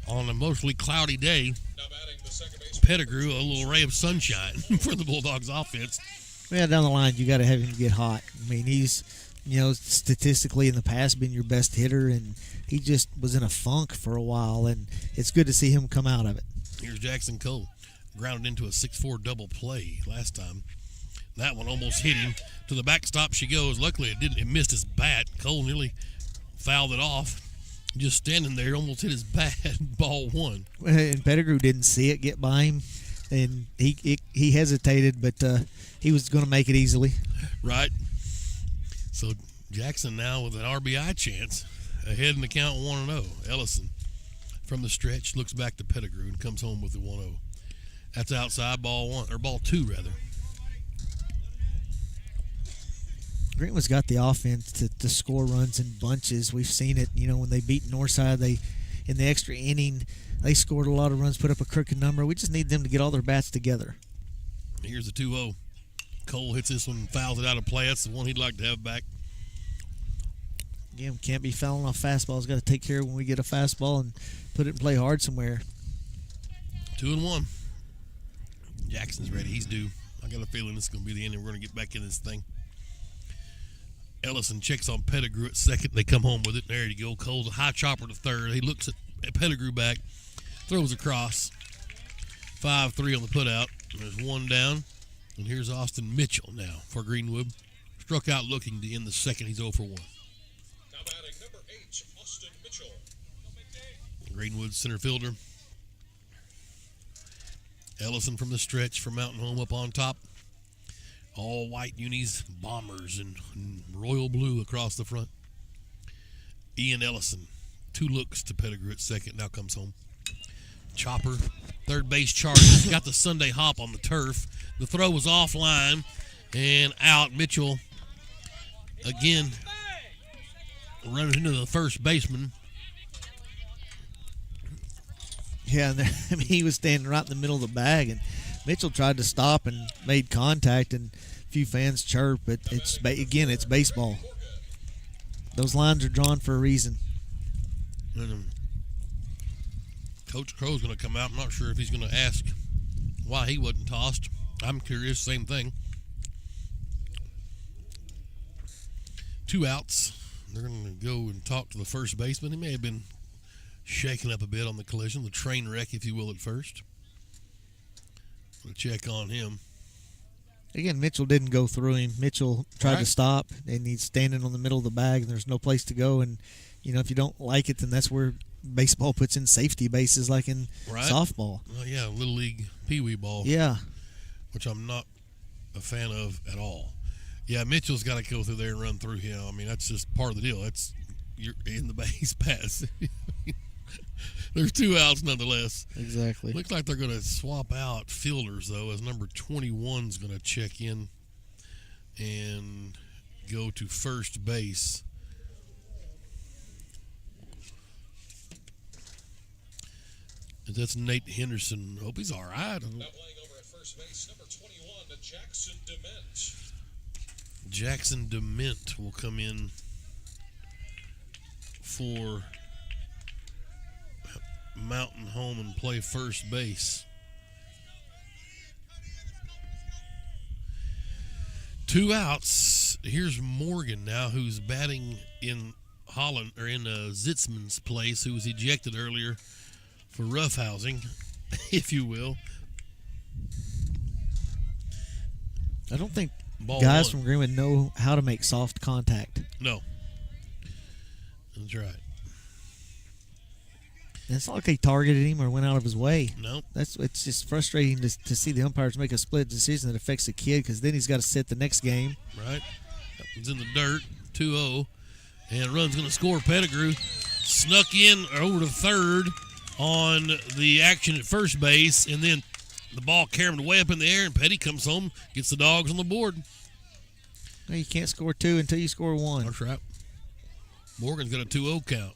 on a mostly cloudy day, Pettigrew, a little ray of sunshine for the Bulldogs offense. Yeah, down the line, you got to have him get hot. I mean, he's, statistically in the past been your best hitter, and he just was in a funk for a while, and it's good to see him come out of it. Here's Jackson Cole. Grounded into a 6-4 double play last time. That one almost hit him. To the backstop she goes. Luckily, it didn't. It missed his bat. Cole nearly fouled it off. Just standing there, almost hit his bat. Ball 1. And Pettigrew didn't see it get by him, and he hesitated, but he was going to make it easily. Right. So Jackson now with an RBI chance, ahead in the count 1-0. Ellison from the stretch, looks back to Pettigrew and comes home with the 1-0. That's outside, ball 2 rather. Greenwood's got the offense to score runs in bunches. We've seen it, when they beat Northside, in the extra inning, they scored a lot of runs, put up a crooked number. We just need them to get all their bats together. Here's the 2-0. Cole hits this one and fouls it out of play. That's the one he'd like to have back. Again, can't be fouling off fastballs. Got to take care of when we get a fastball and put it in play hard somewhere. 2-1. Jackson's ready. He's due. I got a feeling this is going to be the end, and we're going to get back in this thing. Ellison checks on Pettigrew at second. They come home with it. There you go. Cole's a high chopper to third. He looks at Pettigrew back, throws across. 5-3 on the putout. There's one down. And here's Austin Mitchell now for Greenwood. Struck out looking to end the second. He's 0 for 1. Now batting number 8, Austin Mitchell. Greenwood center fielder. Ellison from the stretch for Mountain Home up on top. All white unis, bombers, and royal blue across the front. Ian Ellison, 2 looks to Pettigrew at second. Now comes home. Chopper, third base charges. Got the Sunday hop on the turf. The throw was offline and out. Mitchell again running into the first baseman. Yeah, he was standing right in the middle of the bag, and Mitchell tried to stop and made contact, and a few fans chirp, but it's baseball. Those lines are drawn for a reason. And Coach Crow's going to come out. I'm not sure if he's going to ask why he wasn't tossed. I'm curious, same thing. 2 outs. They're going to go and talk to the first baseman. He may have been shaken up a bit on the collision, the train wreck, if you will, at first. We'll check on him. Again, Mitchell didn't go through him. Mitchell tried to stop, and he's standing on the middle of the bag, and there's no place to go. And, if you don't like it, then that's where baseball puts in safety bases like in softball. Well, yeah, Little League Pee Wee ball. Yeah. Which I'm not a fan of at all. Yeah, Mitchell's got to go through there and run through him. I mean, that's just part of the deal. You're in the base pass. There's 2 outs nonetheless. Exactly. Looks like they're going to swap out fielders, though, as number 21's going to check in and go to first base. That's Nate Henderson. Hope he's all right. Now playing over at first base, number 21, Jackson Dement. Jackson Dement will come in for Mountain Home and play first base. 2 outs. Here's Morgan now, who's batting in Holland, or in Zitzman's place, who was ejected earlier for roughhousing, if you will. I don't think Ball guys 1. from Greenwood know how to make soft contact. No. That's right. And it's not like they targeted him or went out of his way. No. It's just frustrating to see the umpires make a split decision that affects the kid, because then he's got to sit the next game. Right. That one's in the dirt. 2-0. And run's going to score. Pettigrew snuck in over to third on the action at first base, and then the ball carried way up in the air, and Petty comes home, gets the Dogs on the board. No, you can't score 2 until you score 1. That's right. Morgan's got a 2-0 count.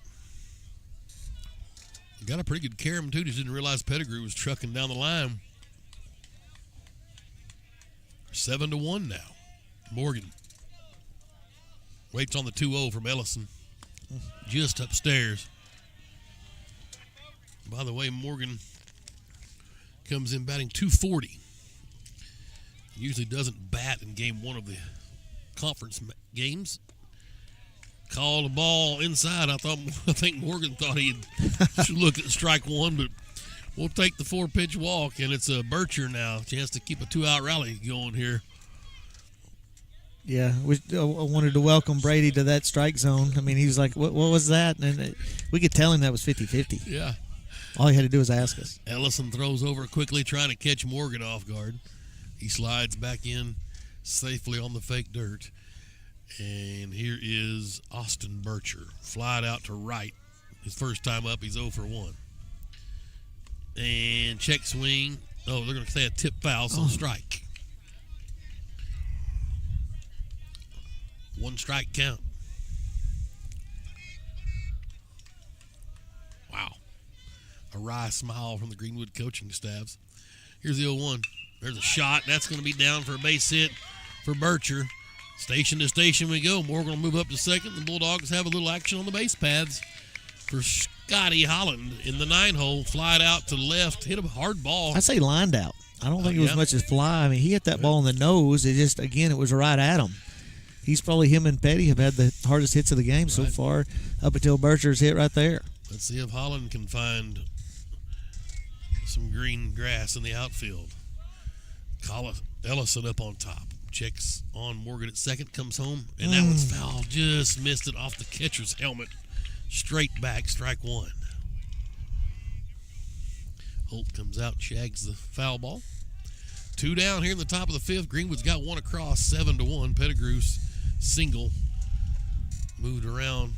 Got a pretty good carry too. Just didn't realize Pettigrew was trucking down the line. 7-1 now. Morgan waits on the 2-0 from Ellison, just upstairs. By the way, Morgan comes in batting .240. Usually doesn't bat in game 1 of the conference games. Called the ball inside. I think Morgan thought he should look at strike 1, but we'll take the 4-pitch walk, and it's a Bircher now. Chance to keep a 2-out rally going here. Yeah, I wanted to welcome Brady to that strike zone. I mean, he was like, what was that? And we could tell him that was 50-50. Yeah. All he had to do was ask us. Ellison throws over quickly, trying to catch Morgan off guard. He slides back in safely on the fake dirt. And here is Austin Bircher. Flied out to right. His first time up, he's 0 for 1. And check swing. Oh, they're going to say a tip foul, so strike. 1 strike count. Wow. A wry smile from the Greenwood coaching staffs. Here's the 0-1. There's a shot. That's going to be down for a base hit for Bircher. Station to station we go. Moore going to move up to second. The Bulldogs have a little action on the base paths for Scotty Holland in the 9-hole. Fly it out to left. Hit a hard ball. I'd say lined out. I don't think it was as much as fly. I mean, he hit that ball in the nose. It just, again, it was right at him. He's probably, him and Petty have had the hardest hits of the game so far up until Bircher's hit right there. Let's see if Holland can find some green grass in the outfield. Ellison up on top. Checks on Morgan at second, comes home, and that one's foul. Just missed it off the catcher's helmet. Straight back, strike 1. Holt comes out, shags the foul ball. 2 down here in the top of the 5th. Greenwood's got 1 across, 7-1. Pettigrew's single moved around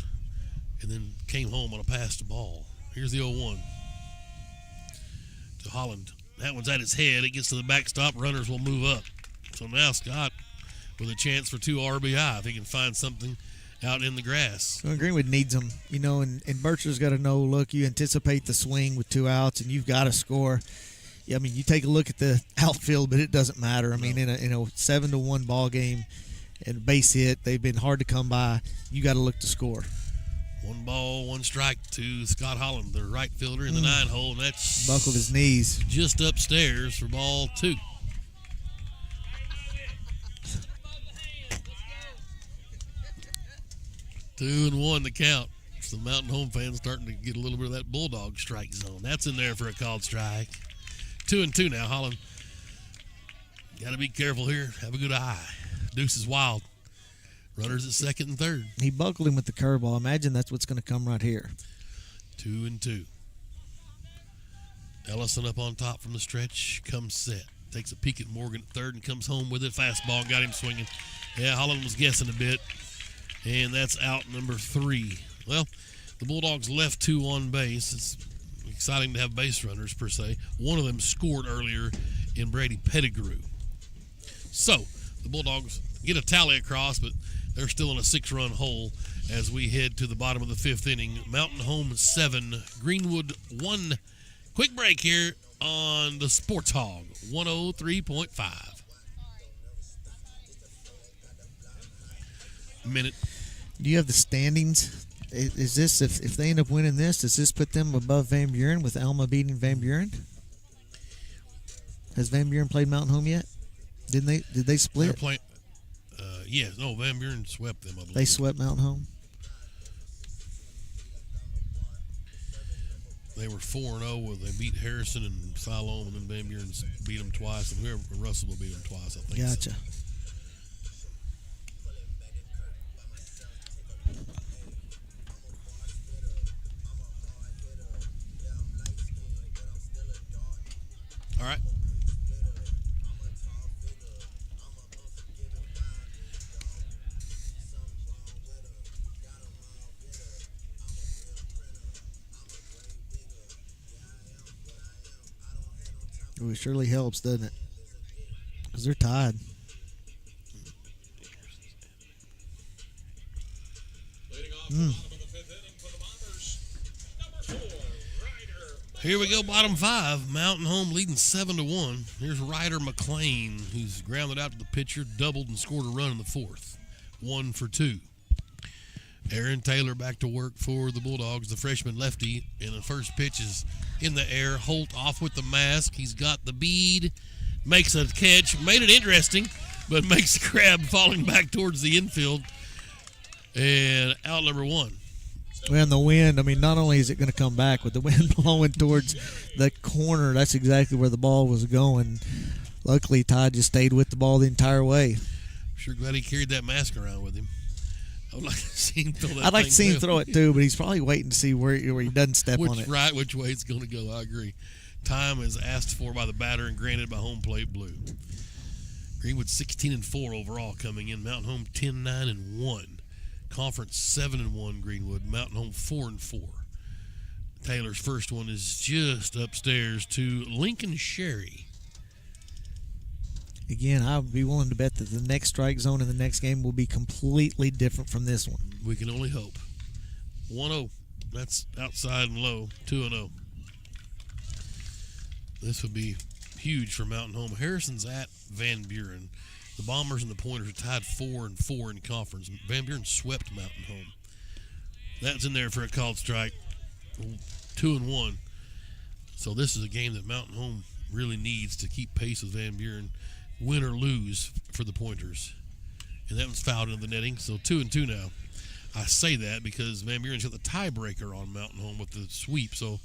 and then came home on a passed ball. Here's the 0-1 to Holland. That one's at his head. It gets to the backstop. Runners will move up. So now Scott with a chance for 2 RBI if he can find something out in the grass. Well, Greenwood needs them, you know, and Bircher's got to know, look, you anticipate the swing with 2 outs and you've got to score. Yeah, I mean, you take a look at the outfield, but it doesn't matter. I mean, in a 7-1 ball game and base hit, they've been hard to come by. You got to look to score. 1 ball, 1 strike to Scott Holland, the right fielder in the 9-hole, and that's buckled his knees just upstairs for ball 2. Two and 1 the count. So the Mountain Home fans starting to get a little bit of that Bulldog strike zone. That's in there for a called strike. 2-2 now. Holland got to be careful here. Have a good eye. Deuce is wild. Runners at second and third. He buckled him with the curveball. Imagine that's what's going to come right here. 2-2. Ellison up on top from the stretch. Comes set. Takes a peek at Morgan at third and comes home with it. Fastball got him swinging. Yeah, Holland was guessing a bit. And that's out number 3. Well, the Bulldogs left 2 on base. It's exciting to have base runners, per se. One of them scored earlier in Brady Pettigrew. So, the Bulldogs get a tally across, but they're still in a 6-run hole as we head to the bottom of the 5th inning. Mountain Home 7, Greenwood 1. Quick break here on the Sports Hog, 103.5. Minute. Do you have the standings? Is this, if they end up winning this, does this put them above Van Buren with Alma beating Van Buren? Has Van Buren played Mountain Home yet? Did they split? They're playing. No, Van Buren swept them, I believe. They swept Mountain Home. They were 4-0 where they beat Harrison and Siloam, and then Van Buren beat them twice, and whoever Russell will beat them twice, I think. Gotcha. All right. Well, it surely helps, doesn't it? Because they're tied. Here we go, bottom 5. Mountain Home leading 7-1. Here's Ryder McLean, who's grounded out to the pitcher, doubled and scored a run in the 4th. 1 for 2. Aaron Taylor back to work for the Bulldogs, the freshman lefty, and the first pitch is in the air. Holt off with the mask. He's got the bead, makes a catch, made it interesting, but makes the crab falling back towards the infield. And out number 1. Well, and the wind, I mean, not only is it going to come back, with the wind blowing towards the corner, that's exactly where the ball was going. Luckily, Todd just stayed with the ball the entire way. Sure glad he carried that mask around with him. I would like to see him throw that I'd like to see him thing throw it too, but he's probably waiting to see where he doesn't step on it. Right, which way it's going to go. I agree. Time is asked for by the batter and granted by Home Plate Blue. Greenwood 16-4 overall coming in. Mountain Home 10-9-1. Conference 7-1. Greenwood. Mountain Home 4-4. Taylor's first one is just upstairs to Lincoln Sherry. Again, I would be willing to bet that the next strike zone in the next game will be completely different from this one. We can only hope. 1-0. That's outside and low. 2-0. This would be huge for Mountain Home. Harrison's at Van Buren. The Bombers and the Pointers are tied 4-4 in conference. Van Buren swept Mountain Home. That's in there for a called strike. 2-1. So this is a game that Mountain Home really needs to keep pace with Van Buren, win or lose for the Pointers. And that one's fouled into the netting, so 2-2 now. I say that because Van Buren's got the tiebreaker on Mountain Home with the sweep. So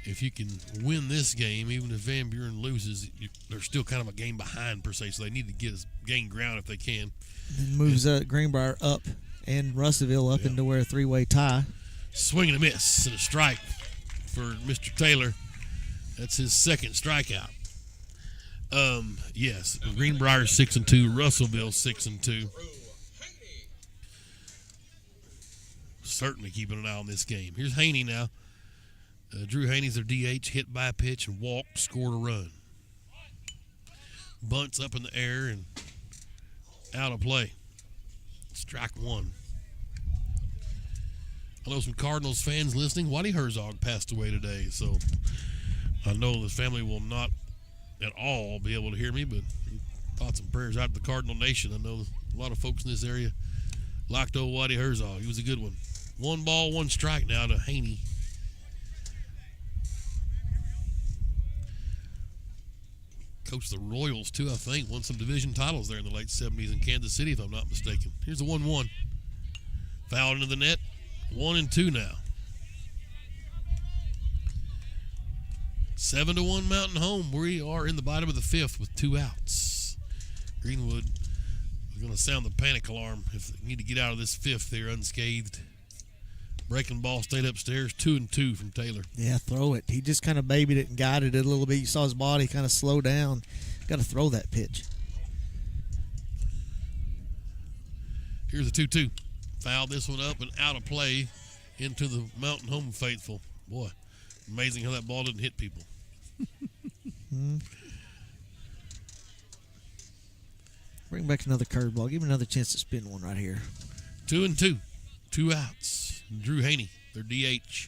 if you can win this game, even if Van Buren loses, they're still kind of a game behind per se. So they need to gain ground if they can. And moves Greenbrier up and Russellville up into where a three-way tie. Swing and a miss and a strike for Mr. Taylor. That's his second strikeout. Yes, Greenbrier 6-2, Russellville 6-2. Certainly keeping an eye on this game. Here's Haney now. Drew Haney's their DH, hit by a pitch and walked, scored a run. Bunts up in the air and out of play. Strike one. I know some Cardinals fans listening. Whitey Herzog passed away today, so I know the family will not at all be able to hear me, but thoughts and prayers out to the Cardinal Nation. I know a lot of folks in this area liked old Whitey Herzog. He was a good one. 1 ball, 1 strike now to Haney. Coached the Royals, too, I think. Won some division titles there in the late 70s in Kansas City, if I'm not mistaken. Here's the 1-1. Fouled into the net. 1-2 now. 7-1 Mountain Home. We are in the bottom of the 5th with 2 outs. Greenwood is going to sound the panic alarm if they need to get out of this 5th there unscathed. Breaking ball stayed upstairs. 2-2 from Taylor. Yeah, throw it. He just kind of babied it and guided it a little bit. You saw his body kind of slow down. Got to throw that pitch. Here's the 2-2. Fouled this one up and out of play into the Mountain Home faithful. Boy, amazing how that ball didn't hit people. Bring back another curveball. Give him another chance to spin one right here. 2-2. 2 outs. Drew Haney, their DH.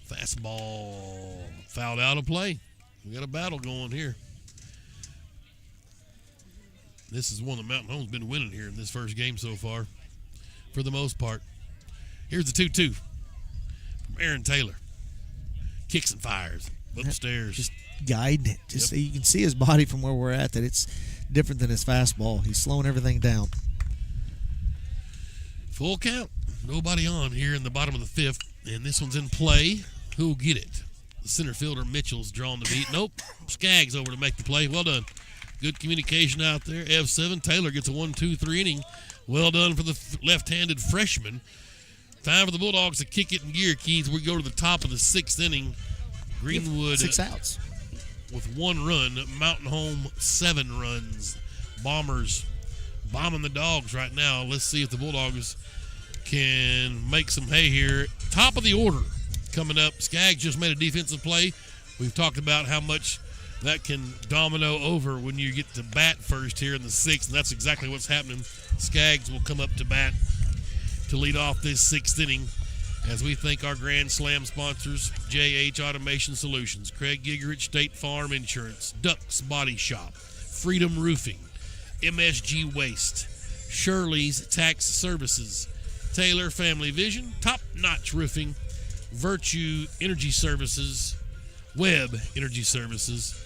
Fastball. Fouled out of play. We got a battle going here. This is one that Mountain Home's been winning here in this first game so far, for the most part. Here's the 2-2 from Aaron Taylor. Kicks and fires upstairs. Just guiding it. Just so you can see his body from where we're at, that it's different than his fastball. He's slowing everything down. Full count. Nobody on here in the bottom of the 5th, and this one's in play. Who'll get it? The center fielder Mitchell's drawing the beat. Nope. Skaggs over to make the play. Well done. Good communication out there. F7. Taylor gets a 1-2-3 inning. Well done for the left-handed freshman. Time for the Bulldogs to kick it in gear, Keith. We go to the top of the 6th inning. Greenwood 6 outs with 1 run. Mountain Home 7 runs. Bombers bombing the Dogs right now. Let's see if the Bulldogs can make some hay here. Top of the order coming up. Skaggs just made a defensive play. We've talked about how much that can domino over when you get to bat first here in the 6th, and that's exactly what's happening. Skaggs will come up to bat to lead off this 6th inning as we thank our Grand Slam sponsors, JH Automation Solutions, Craig Gigerich State Farm Insurance, Ducks Body Shop, Freedom Roofing, MSG Waste, Shirley's Tax Services, Taylor Family Vision, Top Notch Roofing, Virtue Energy Services, Webb Energy Services.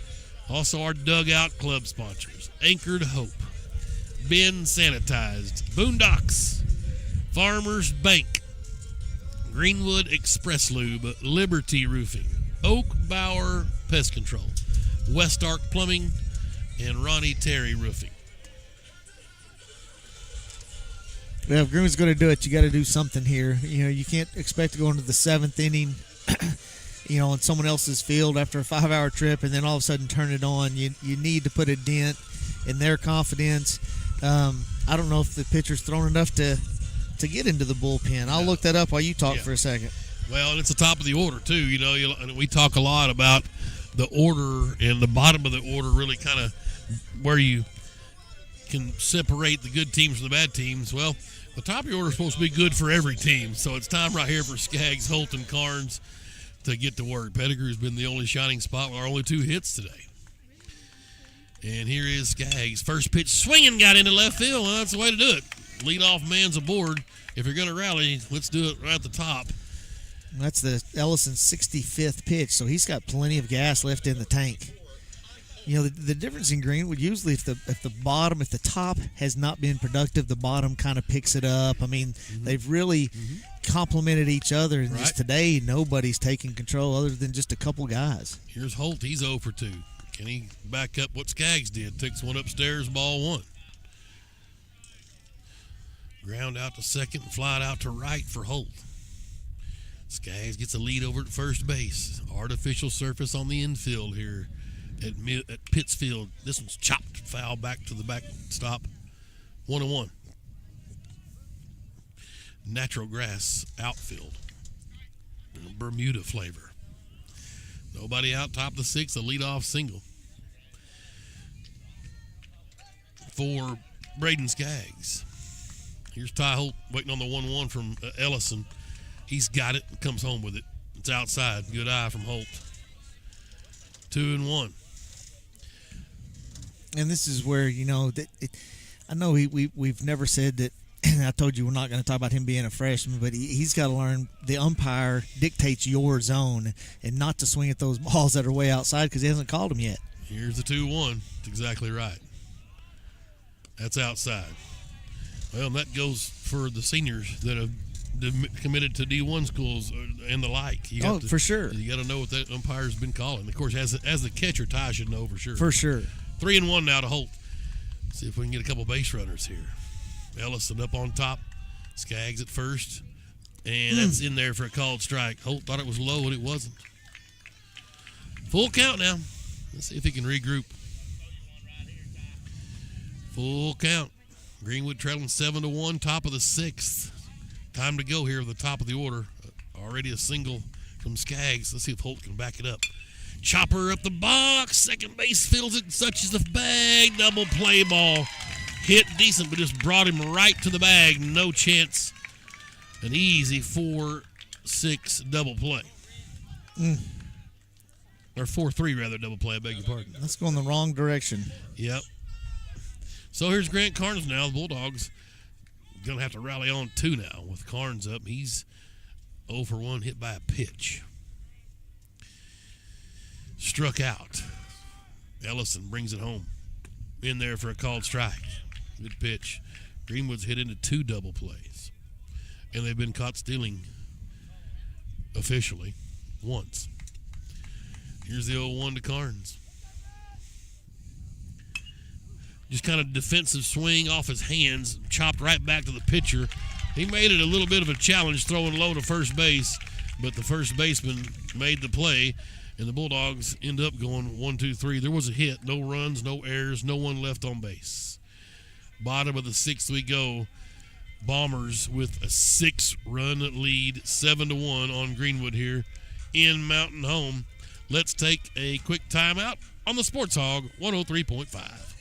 Also our Dugout Club sponsors, Anchored Hope, Ben Sanitized, Boondocks, Farmers Bank, Greenwood Express Lube, Liberty Roofing, Oak Bauer Pest Control, West Ark Plumbing, and Ronnie Terry Roofing. Well, if Greenwood's going to do it, you got to do something here. You know, you can't expect to go into the 7th inning, on someone else's field after a 5-hour trip and then all of a sudden turn it on. You need to put a dent in their confidence. I don't know if the pitcher's thrown enough to get into the bullpen. I'll look that up while you talk for a second. Well, and it's the top of the order, too. And we talk a lot about the order, and the bottom of the order really kind of where you can separate the good teams from the bad teams. Well, the top of the order is supposed to be good for every team. So it's time right here for Skaggs, Holt, and Carnes to get to work. Pettigrew's been the only shining spot with our only 2 hits today. And here is Skaggs. First pitch swinging, got into left field. Well, that's the way to do it. Leadoff man's aboard. If you're going to rally, let's do it right at the top. That's the Ellison's 65th pitch, so he's got plenty of gas left in the tank. The difference in Greenwood, usually if the top has not been productive, the bottom kind of picks it up. I mean, they've really complemented each other, and just today, nobody's taking control other than just a couple guys. Here's Holt. He's 0 for 2. Can he back up what Skaggs did? Takes one upstairs, ball 1. Ground out to second, fly it out to right for Holt. Skaggs gets a lead over at first base. Artificial surface on the infield here at Pittsfield. This one's chopped foul back to the backstop. 1-1. Natural grass outfield. Bermuda flavor. Nobody out, top of the 6th, a leadoff single for Braden Skaggs. Here's Ty Holt waiting on the 1-1 from Ellison. He's got it, comes home with it. It's outside. Good eye from Holt. 2-1. And this is where, I know we've never said that, and I told you we're not going to talk about him being a freshman, but he's got to learn the umpire dictates your zone and not to swing at those balls that are way outside because he hasn't called them yet. Here's the 2-1. That's exactly right. That's outside. Well, and that goes for the seniors that have committed to D1 schools and the like. For sure. You got to know what that umpire's been calling. Of course, as the catcher, Ty should know for sure. For sure. 3-1 now to Holt. See if we can get a couple base runners here. Ellison up on top. Skaggs at first. And that's in there for a called strike. Holt thought it was low, and it wasn't. Full count now. Let's see if he can regroup. Full count. Greenwood trailing 7-1, top of the 6th. Time to go here at the top of the order. Already a single from Skaggs. Let's see if Holt can back it up. Chopper up the box. Second base fills it, touches the bag. Double play ball. Hit decent, but just brought him right to the bag. No chance. An easy 4-6 double play. Or 4-3, rather, double play. I beg your pardon. Let's go in the wrong direction. Yep. So here's Grant Carnes now. The Bulldogs going to have to rally on 2 now with Carnes up. He's 0 for 1, hit by a pitch. Struck out. Ellison brings it home. In there for a called strike. Good pitch. Greenwood's hit into 2 double plays. And they've been caught stealing officially once. Here's the 0-1 to Carnes. Just kind of defensive swing off his hands, chopped right back to the pitcher. He made it a little bit of a challenge throwing low to first base, but the first baseman made the play, and the Bulldogs end up going 1-2-3. There was a hit, no runs, no errors, no one left on base. Bottom of the 6th we go. Bombers with a 6-run lead, 7-1 on Greenwood here in Mountain Home. Let's take a quick timeout on the Sports Hog 103.5.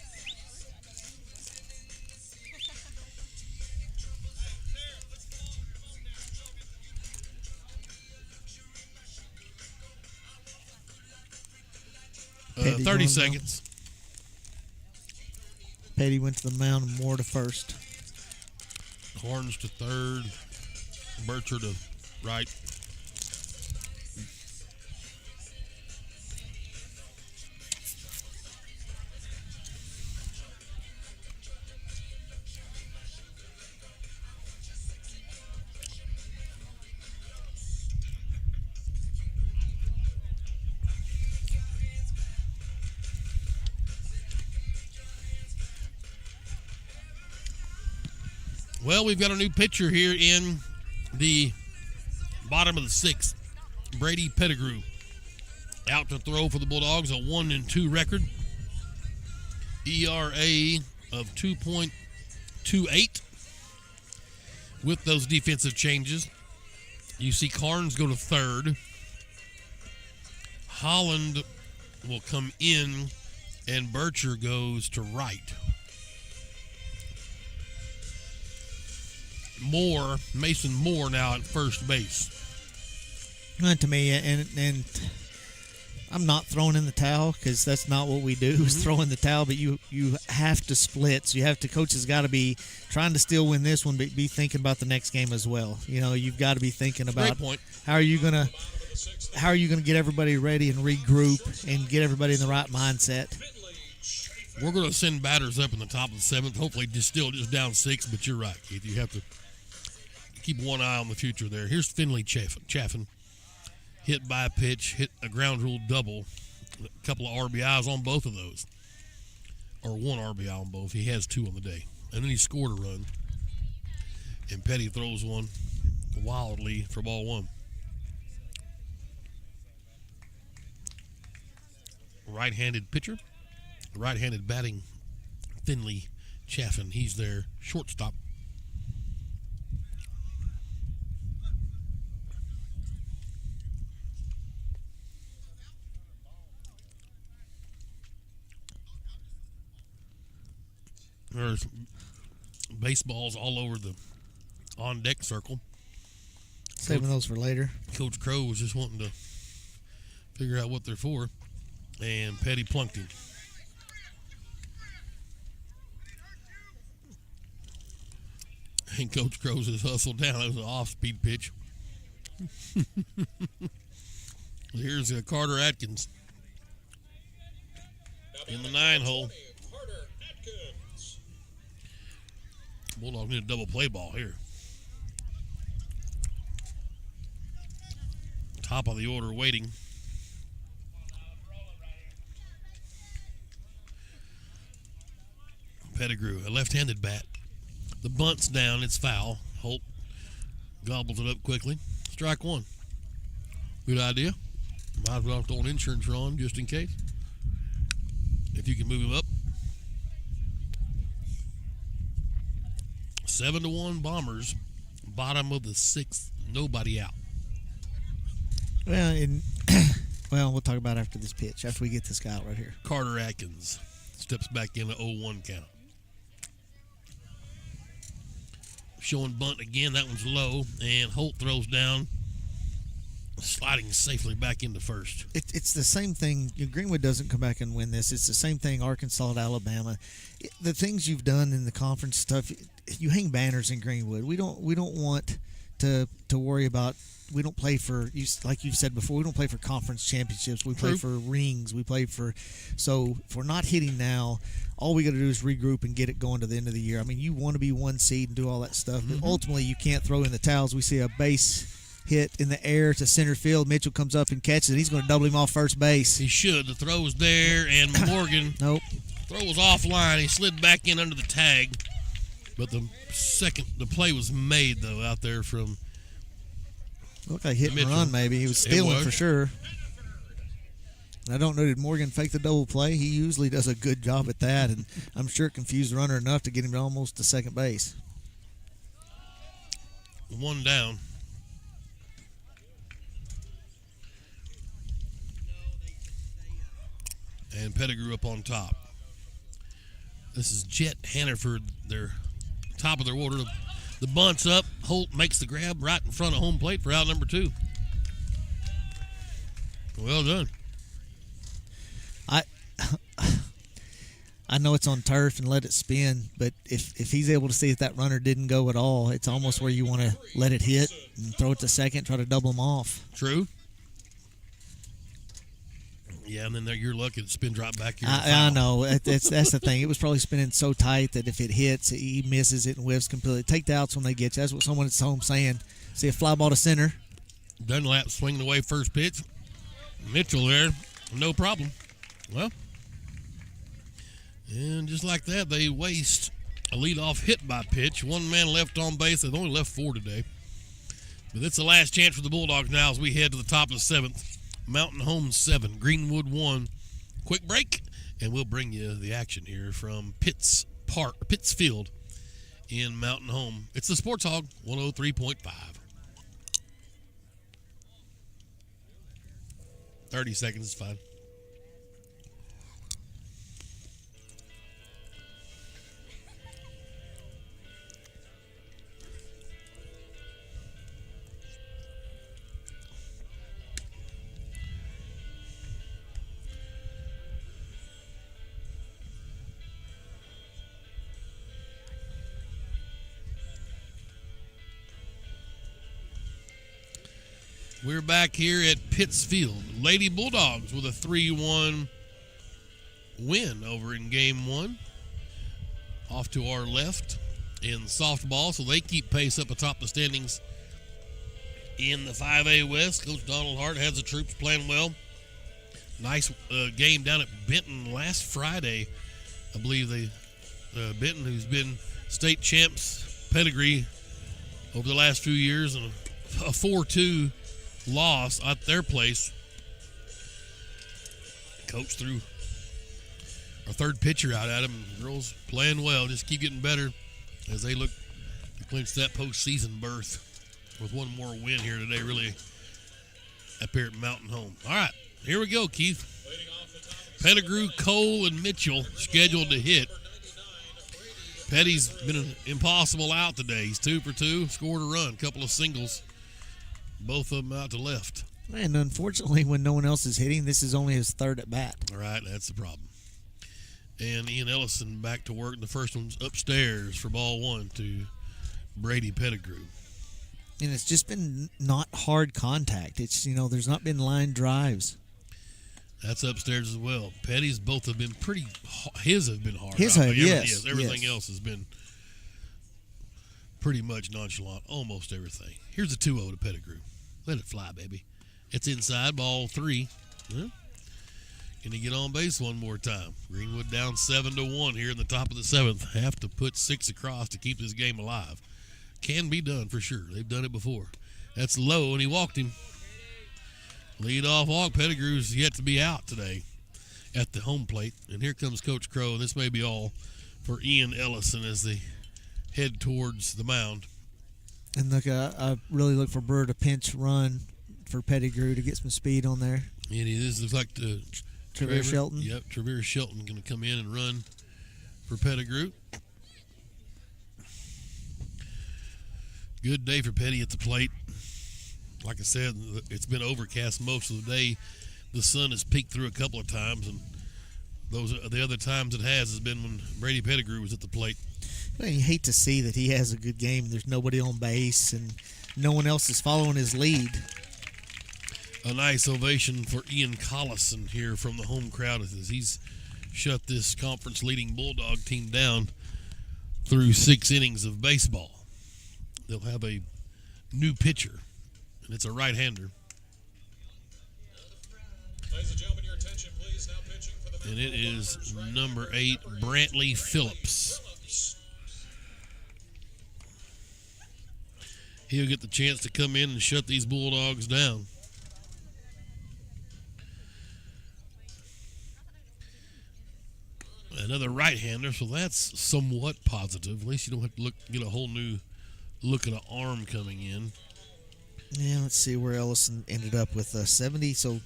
30 seconds. Petty went to the mound and Moore to first. Carnes to third. Bircher to right. Well, we've got a new pitcher here in the bottom of the 6th. Brady Pettigrew out to throw for the Bulldogs, a 1-2 record. ERA of 2.28 with those defensive changes. You see Carnes go to third. Holland will come in, and Bircher goes to right. Mason Moore now at first base. To me, and I'm not throwing in the towel because that's not what we do, is throw in the towel, but you have to split. So coaches got to be trying to still win this one, but be thinking about the next game as well. You've got to be thinking about how are you gonna get everybody ready and regroup and get everybody in the right mindset. We're going to send batters up in the top of the seventh, hopefully just down 6, but you're right, Keith. You have to keep one eye on the future there. Here's Finley Chaffin. Hit by a pitch, hit a ground rule double, a couple of RBIs on both of those, or one RBI on both. He has 2 on the day. And then he scored a run, and Petty throws one wildly for ball 1. Right-handed pitcher, right-handed batting, Finley Chaffin. He's their shortstop. There's baseballs all over the on-deck circle. Saving those for later. Coach Crow was just wanting to figure out what they're for, and Petty plunked him. And Coach Crow's just hustled down. It was an off-speed pitch. Here's Carter Atkins in the 9 hole. Bulldogs need a double play ball here. Top of the order waiting. Pettigrew, a left-handed bat. The bunt's down, it's foul. Holt gobbles it up quickly. Strike 1. Good idea. Might as well throw an insurance on just in case. If you can move him up. 7-1 Bombers, bottom of the 6th, nobody out. Well, we'll talk about after this pitch, after we get this guy out right here. Carter Atkins steps back in the 0-1 count. Showing bunt again, that one's low, and Holt throws down, sliding safely back into first. It's the same thing. Greenwood doesn't come back and win this. It's the same thing Arkansas at Alabama. The things you've done in the conference stuff, you hang banners in Greenwood. We don't want to worry about. We don't play for, like you've said before, we don't play for conference championships. We play for rings. We play for, so if we're not hitting now, all we got to do is regroup and get it going to the end of the year. I mean, you want to be 1 seed and do all that stuff, but ultimately you can't throw in the towels. We see a base hit in the air to center field. Mitchell comes up and catches it. He's going to double him off first base. He should. The throw was there, and Morgan. Nope. Throw was offline. He slid back in under the tag, but the play was made, though, out there from looked like hit and run, maybe. He was stealing for sure. I don't know, did Morgan fake the double play? He usually does a good job at that, and I'm sure it confused the runner enough to get him almost to second base. 1 down. And Pettigrew up on top. This is Jet Hannaford, their top of their order. The bunt's up. Holt makes the grab right in front of home plate for out number 2. Well done. I know it's on turf and let it spin, but if he's able to see if that runner didn't go at all, it's almost where you want to let it hit and throw it to second, try to double him off. True. Yeah, and then you're lucky it spins right back here. I know. That's the thing. It was probably spinning so tight that if it hits, he misses it and whiffs completely. Take the outs when they get you. That's what someone at home saying. See a fly ball to center. Dunlap swinging away first pitch. Mitchell there, no problem. Well, and just like that, they waste a leadoff hit by pitch. 1 man left on base. They've only left 4 today. But it's the last chance for the Bulldogs now as we head to the top of the 7th. Mountain Home 7, Greenwood 1. Quick break, and we'll bring you the action here from Pitts Field in Mountain Home. It's the Sports Hog 103.5. 30 seconds is fine. We're back here at Pittsfield. Lady Bulldogs with a 3-1 win over in game one. Off to our left in softball, so they keep pace up atop the standings in the 5A West. Coach Donald Hart has the troops playing well. Nice game down at Benton last Friday. I believe Benton, who's been state champs pedigree over the last few years, and a 4-2 loss at their place. Coach threw our third pitcher out at him. Girls playing well, just keep getting better as they look to clinch that postseason berth with one more win here today, really, up here at Mountain Home. All right, here we go, Keith. Pettigrew, Cole, and Mitchell scheduled to hit. Petty's been an impossible out today. He's 2 for 2, scored a run, couple of singles. Both of them out to left. And unfortunately, when no one else is hitting, this is only his third at bat. All right, that's the problem. And Ian Ellison back to work. The first one's upstairs for ball one to Brady Pettigrew. And it's just been not hard contact. It's, there's not been line drives. That's upstairs as well. Petty's both have been pretty. His have been hard. His have, yes. Everything else has been pretty much nonchalant. Almost everything. Here's a 2-0 to Pettigrew. Let it fly, baby. It's inside, ball 3. Huh? Can he get on base one more time? Greenwood down 7-1 here in the top of the 7th. Have to put 6 across to keep this game alive. Can be done for sure. They've done it before. That's low, and he walked him. Lead-off walk. Pettigrew's yet to be out today at the home plate. And here comes Coach Crow. This may be all for Ian Ellison as they head towards the mound. And look, I really look for Burr to pinch run for Pettigrew to get some speed on there. And it is looks like Trevor Shelton. Yep, Trevor Shelton going to come in and run for Pettigrew. Good day for Petty at the plate. Like I said, it's been overcast most of the day. The sun has peeked through a couple of times, and the other times it has been when Brady Pettigrew was at the plate. Well, you hate to see that he has a good game. There's nobody on base, and no one else is following his lead. A nice ovation for Ian Collison here from the home crowd as he's shut this conference-leading Bulldog team down through 6 innings of baseball. They'll have a new pitcher, and it's a right-hander. Ladies and gentlemen, your attention, please. Now pitching for the And it is number 8, Brantley Phillips. He'll get the chance to come in and shut these Bulldogs down. Another right-hander, so that's somewhat positive. At least you don't have to get a whole new look at an arm coming in. Yeah, let's see where Ellison ended up with 70. So,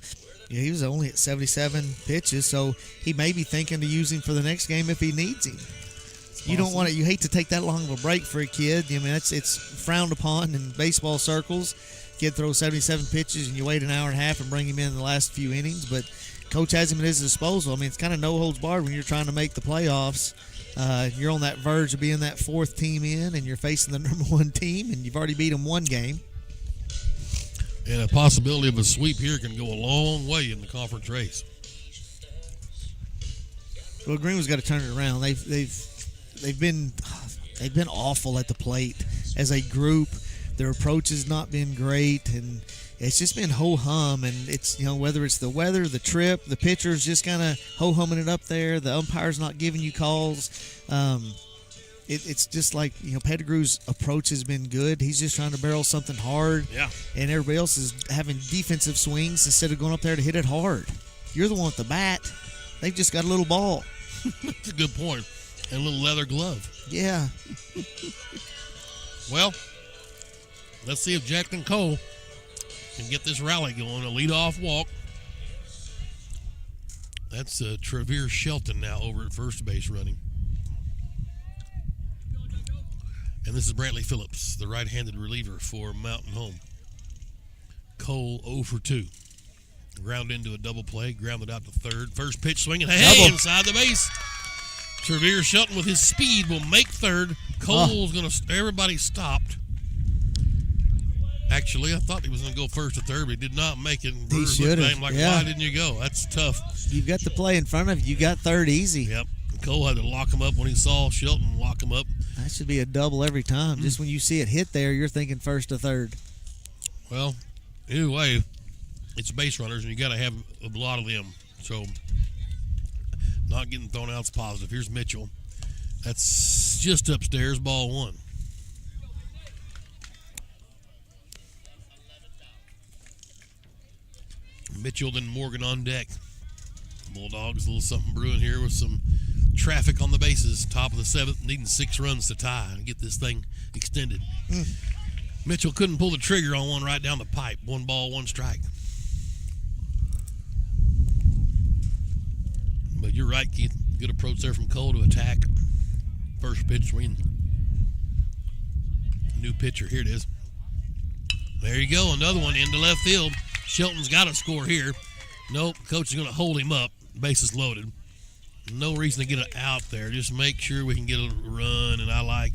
yeah, he was only at 77 pitches, so he may be thinking to use him for the next game if he needs him. You don't want to. You hate to take that long of a break for a kid. I mean, it's frowned upon in baseball circles. Kid throws 77 pitches and you wait an hour and a half and bring him in the last few innings. But coach has him at his disposal. I mean, it's kind of no holds barred when you're trying to make the playoffs. You're on that verge of being that 4th team in, and you're facing the number 1 team, and you've already beat them 1 game. And a possibility of a sweep here can go a long way in the conference race. Well, Greenwood's got to turn it around. They've been awful at the plate as a group. Their approach has not been great, and it's just been ho-hum. And it's, whether it's the weather, the trip, the pitcher's just kind of ho-humming it up there. The umpire's not giving you calls. It's just like, Pettigrew's approach has been good. He's just trying to barrel something hard. Yeah. And everybody else is having defensive swings instead of going up there to hit it hard. You're the one with the bat. They've just got a little ball. That's a good point. And a little leather glove. Yeah. Well, let's see if Jackson Cole can get this rally going. A leadoff walk. That's Travere Shelton now over at first base running. And this is Brantley Phillips, the right-handed reliever for Mountain Home. Cole 0 for 2. Ground into a double play, grounded out to third. First pitch swinging, hey, inside the base. Travere Shelton with his speed will make third. Cole's going to, everybody stopped. Actually, I thought he was going to go first or third, but he did not make it. He should have. Like, why didn't you go? That's tough. You've got the play in front of you. You got third easy. Yep. Cole had to lock him up when he saw Shelton lock him up. That should be a double every time. Just when you see it hit there, you're thinking first to third. Well, either way, it's base runners, and you got to have a lot of them. So, not getting thrown out is positive. Here's Mitchell. That's just upstairs, ball 1. Mitchell, then Morgan on deck. Bulldogs, a little something brewing here with some traffic on the bases. Top of the 7th, needing 6 runs to tie and get this thing extended. Mitchell couldn't pull the trigger on one right down the pipe. 1 ball, 1 strike. But you're right, Keith. Good approach there from Cole to attack. First pitch swing. New pitcher. Here it is. There you go. Another one into left field. Shelton's got to score here. Nope. Coach is going to hold him up. Bases loaded. No reason to get it out there. Just make sure we can get a run. And I like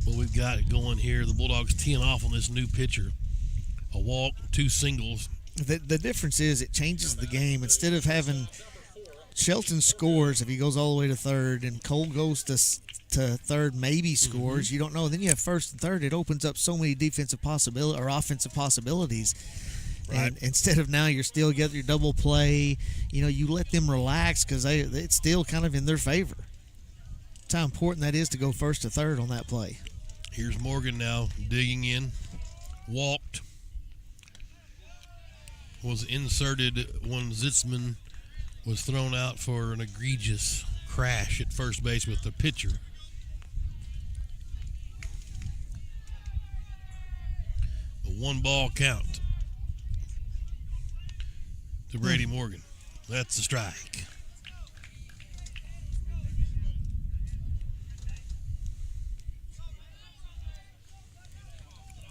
what we've got going here. The Bulldogs teeing off on this new pitcher. A walk, 2 singles. The difference is it changes the game. Instead of having Shelton scores if he goes all the way to third and Cole goes to third, maybe scores. You don't know. Then you have first and third. It opens up so many defensive possibilities or offensive possibilities. Right. And instead of now you're still getting your double play, you let them relax because it's still kind of in their favor. That's how important that is to go first to third on that play. Here's Morgan now digging in. Walked. Was inserted when Zitzman was thrown out for an egregious crash at first base with the pitcher. A 1-ball count to Brady Morgan. That's a strike.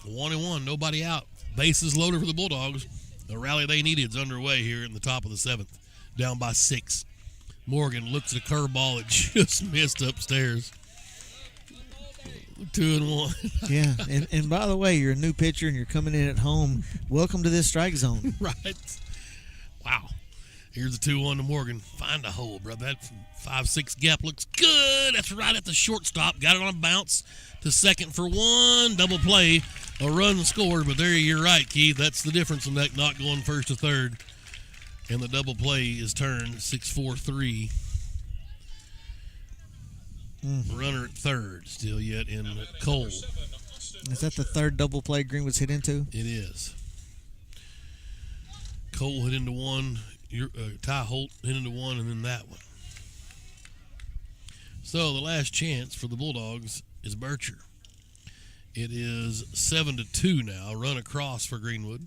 A 1-1, nobody out. Bases loaded for the Bulldogs. The rally they needed is underway here in the top of the 7th. Down by 6. Morgan looks at a curveball that just missed upstairs. 2-1. Yeah, and by the way, you're a new pitcher and you're coming in at home. Welcome to this strike zone. Right. Wow. Here's the 2-1 to Morgan. Find a hole, bro. That 5-6 gap looks good. That's right at the shortstop. Got it on a bounce to second for 1. Double play. A run scored, but there you're right, Keith. That's the difference in that not going first to third. And the double play is turned 6-4-3. Runner at third still yet in Cole. Is that the third double play Greenwood's hit into? It is. Cole hit into 1. Ty Holt hit into 1, and then that one. So the last chance for the Bulldogs is Bircher. It is 7-2 now. Run across for Greenwood.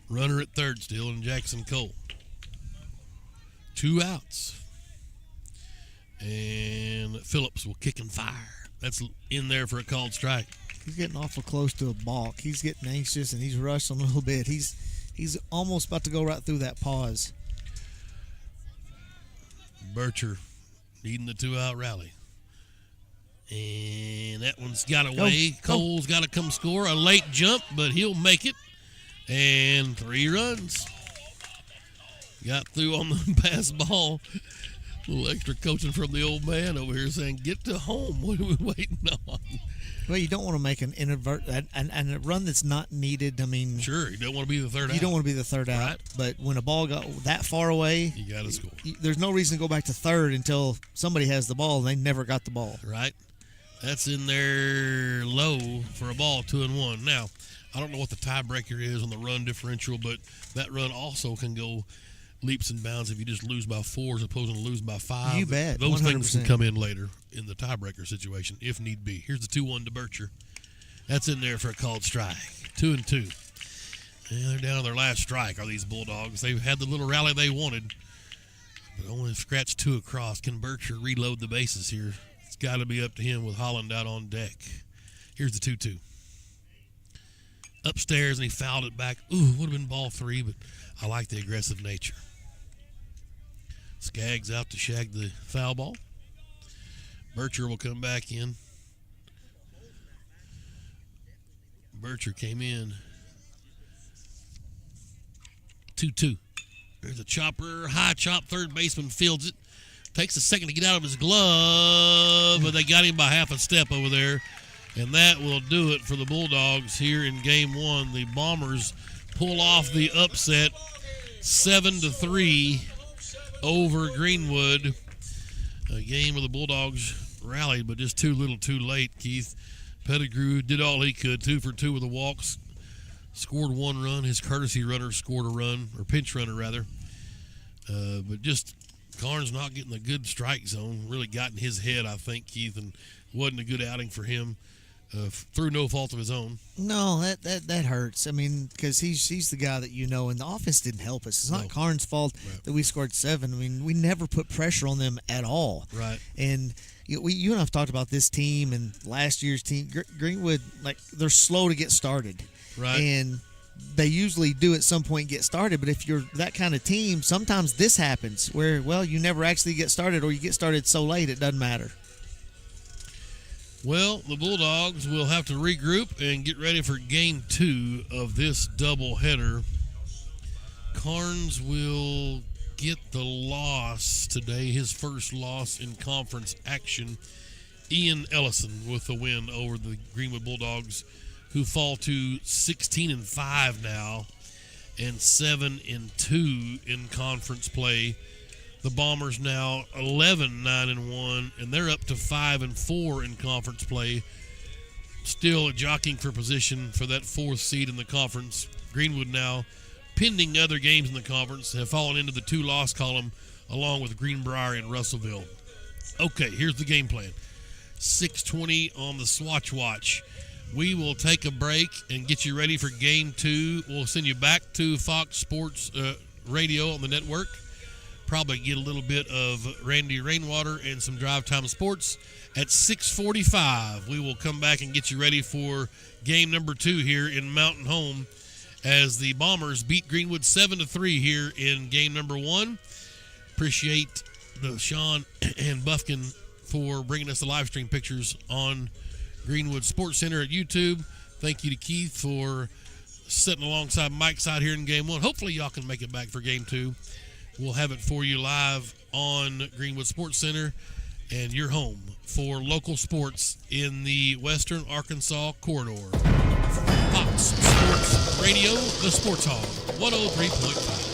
Runner at third still in Jackson Cole. 2 outs. And Phillips will kick and fire. That's in there for a called strike. He's getting awful close to a balk. He's getting anxious and he's rushing a little bit. He's almost about to go right through that pause. Bircher needing the 2-out rally. And that one's got away. Cole's got to come score. A late jump, but he'll make it. And 3 runs. Got through on the pass ball. A little extra coaching from the old man over here saying, get to home. What are we waiting on? Well, you don't want to make an inadvertent and a run that's not needed. I mean, sure, you don't want to be the third out. You don't want to be the third out. Right. But when a ball got that far away, you got to score. There's no reason to go back to third until somebody has the ball and they never got the ball. Right. That's in there low for a ball, 2-1. Now, I don't know what the tiebreaker is on the run differential, but that run also can go leaps and bounds if you just lose by 4 as opposed to lose by 5. You bet. Those 100%. things can come in later in the tiebreaker situation if need be. Here's the 2-1 to Bircher. That's in there for a called strike. 2-2. And they're down to their last strike, are these Bulldogs. They've had the little rally they wanted. But only scratched 2 across. Can Bircher reload the bases here? It's got to be up to him with Holland out on deck. Here's the 2-2. Upstairs, and he fouled it back. Ooh, would have been ball 3, but I like the aggressive nature. Skaggs out to shag the foul ball. Bircher will come back in. Bircher came in. 2-2. There's a chopper. High chop. Third baseman fields it. Takes a second to get out of his glove, but they got him by half a step over there. And that will do it for the Bulldogs here in Game 1. The Bombers pull off the upset 7-3 over Greenwood. A game where the Bulldogs rallied, but just too little too late, Keith. Pettigrew did all he could, 2 for 2 with the walks. Scored 1 run. His courtesy runner scored a run, or pinch runner rather. But just Carnes not getting a good strike zone. Really got in his head, I think, Keith, and wasn't a good outing for him. Through no fault of his own. No, that hurts. I mean, because he's the guy that and the offense didn't help us. It's not Carnes' fault that we scored 7. I mean, we never put pressure on them at all. Right. And you and I have talked about this team and last year's team. Greenwood, like, they're slow to get started. Right. And they usually do at some point get started, but if you're that kind of team, sometimes this happens where, well, you never actually get started, or you get started so late it doesn't matter. Well, the Bulldogs will have to regroup and get ready for Game 2 of this doubleheader. Carnes will get the loss today, his first loss in conference action. Ian Ellison with the win over the Greenwood Bulldogs, who fall to 16-5 now and 7-2 in conference play. The Bombers now 11-9-1, and they're up to 5-4 in conference play. Still jockeying for position for that 4th seed in the conference. Greenwood now, pending other games in the conference, have fallen into the 2-loss column along with Greenbrier and Russellville. Okay, here's the game plan. 6:20 on the Swatch Watch. We will take a break and get you ready for Game 2. We'll send you back to Fox Sports Radio on the network. Probably get a little bit of Randy Rainwater and some Drive Time Sports. At 6:45, we will come back and get you ready for game number 2 here in Mountain Home as the Bombers beat Greenwood 7-3 here in game number 1. Appreciate Sean and Buffkin for bringing us the live stream pictures on Greenwood Sports Center at YouTube. Thank you to Keith for sitting alongside Mike's out here in game 1. Hopefully y'all can make it back for game 2. We'll have it for you live on Greenwood Sports Center and your home for local sports in the Western Arkansas corridor. Fox Sports Radio, the Sports Hall, 103.5.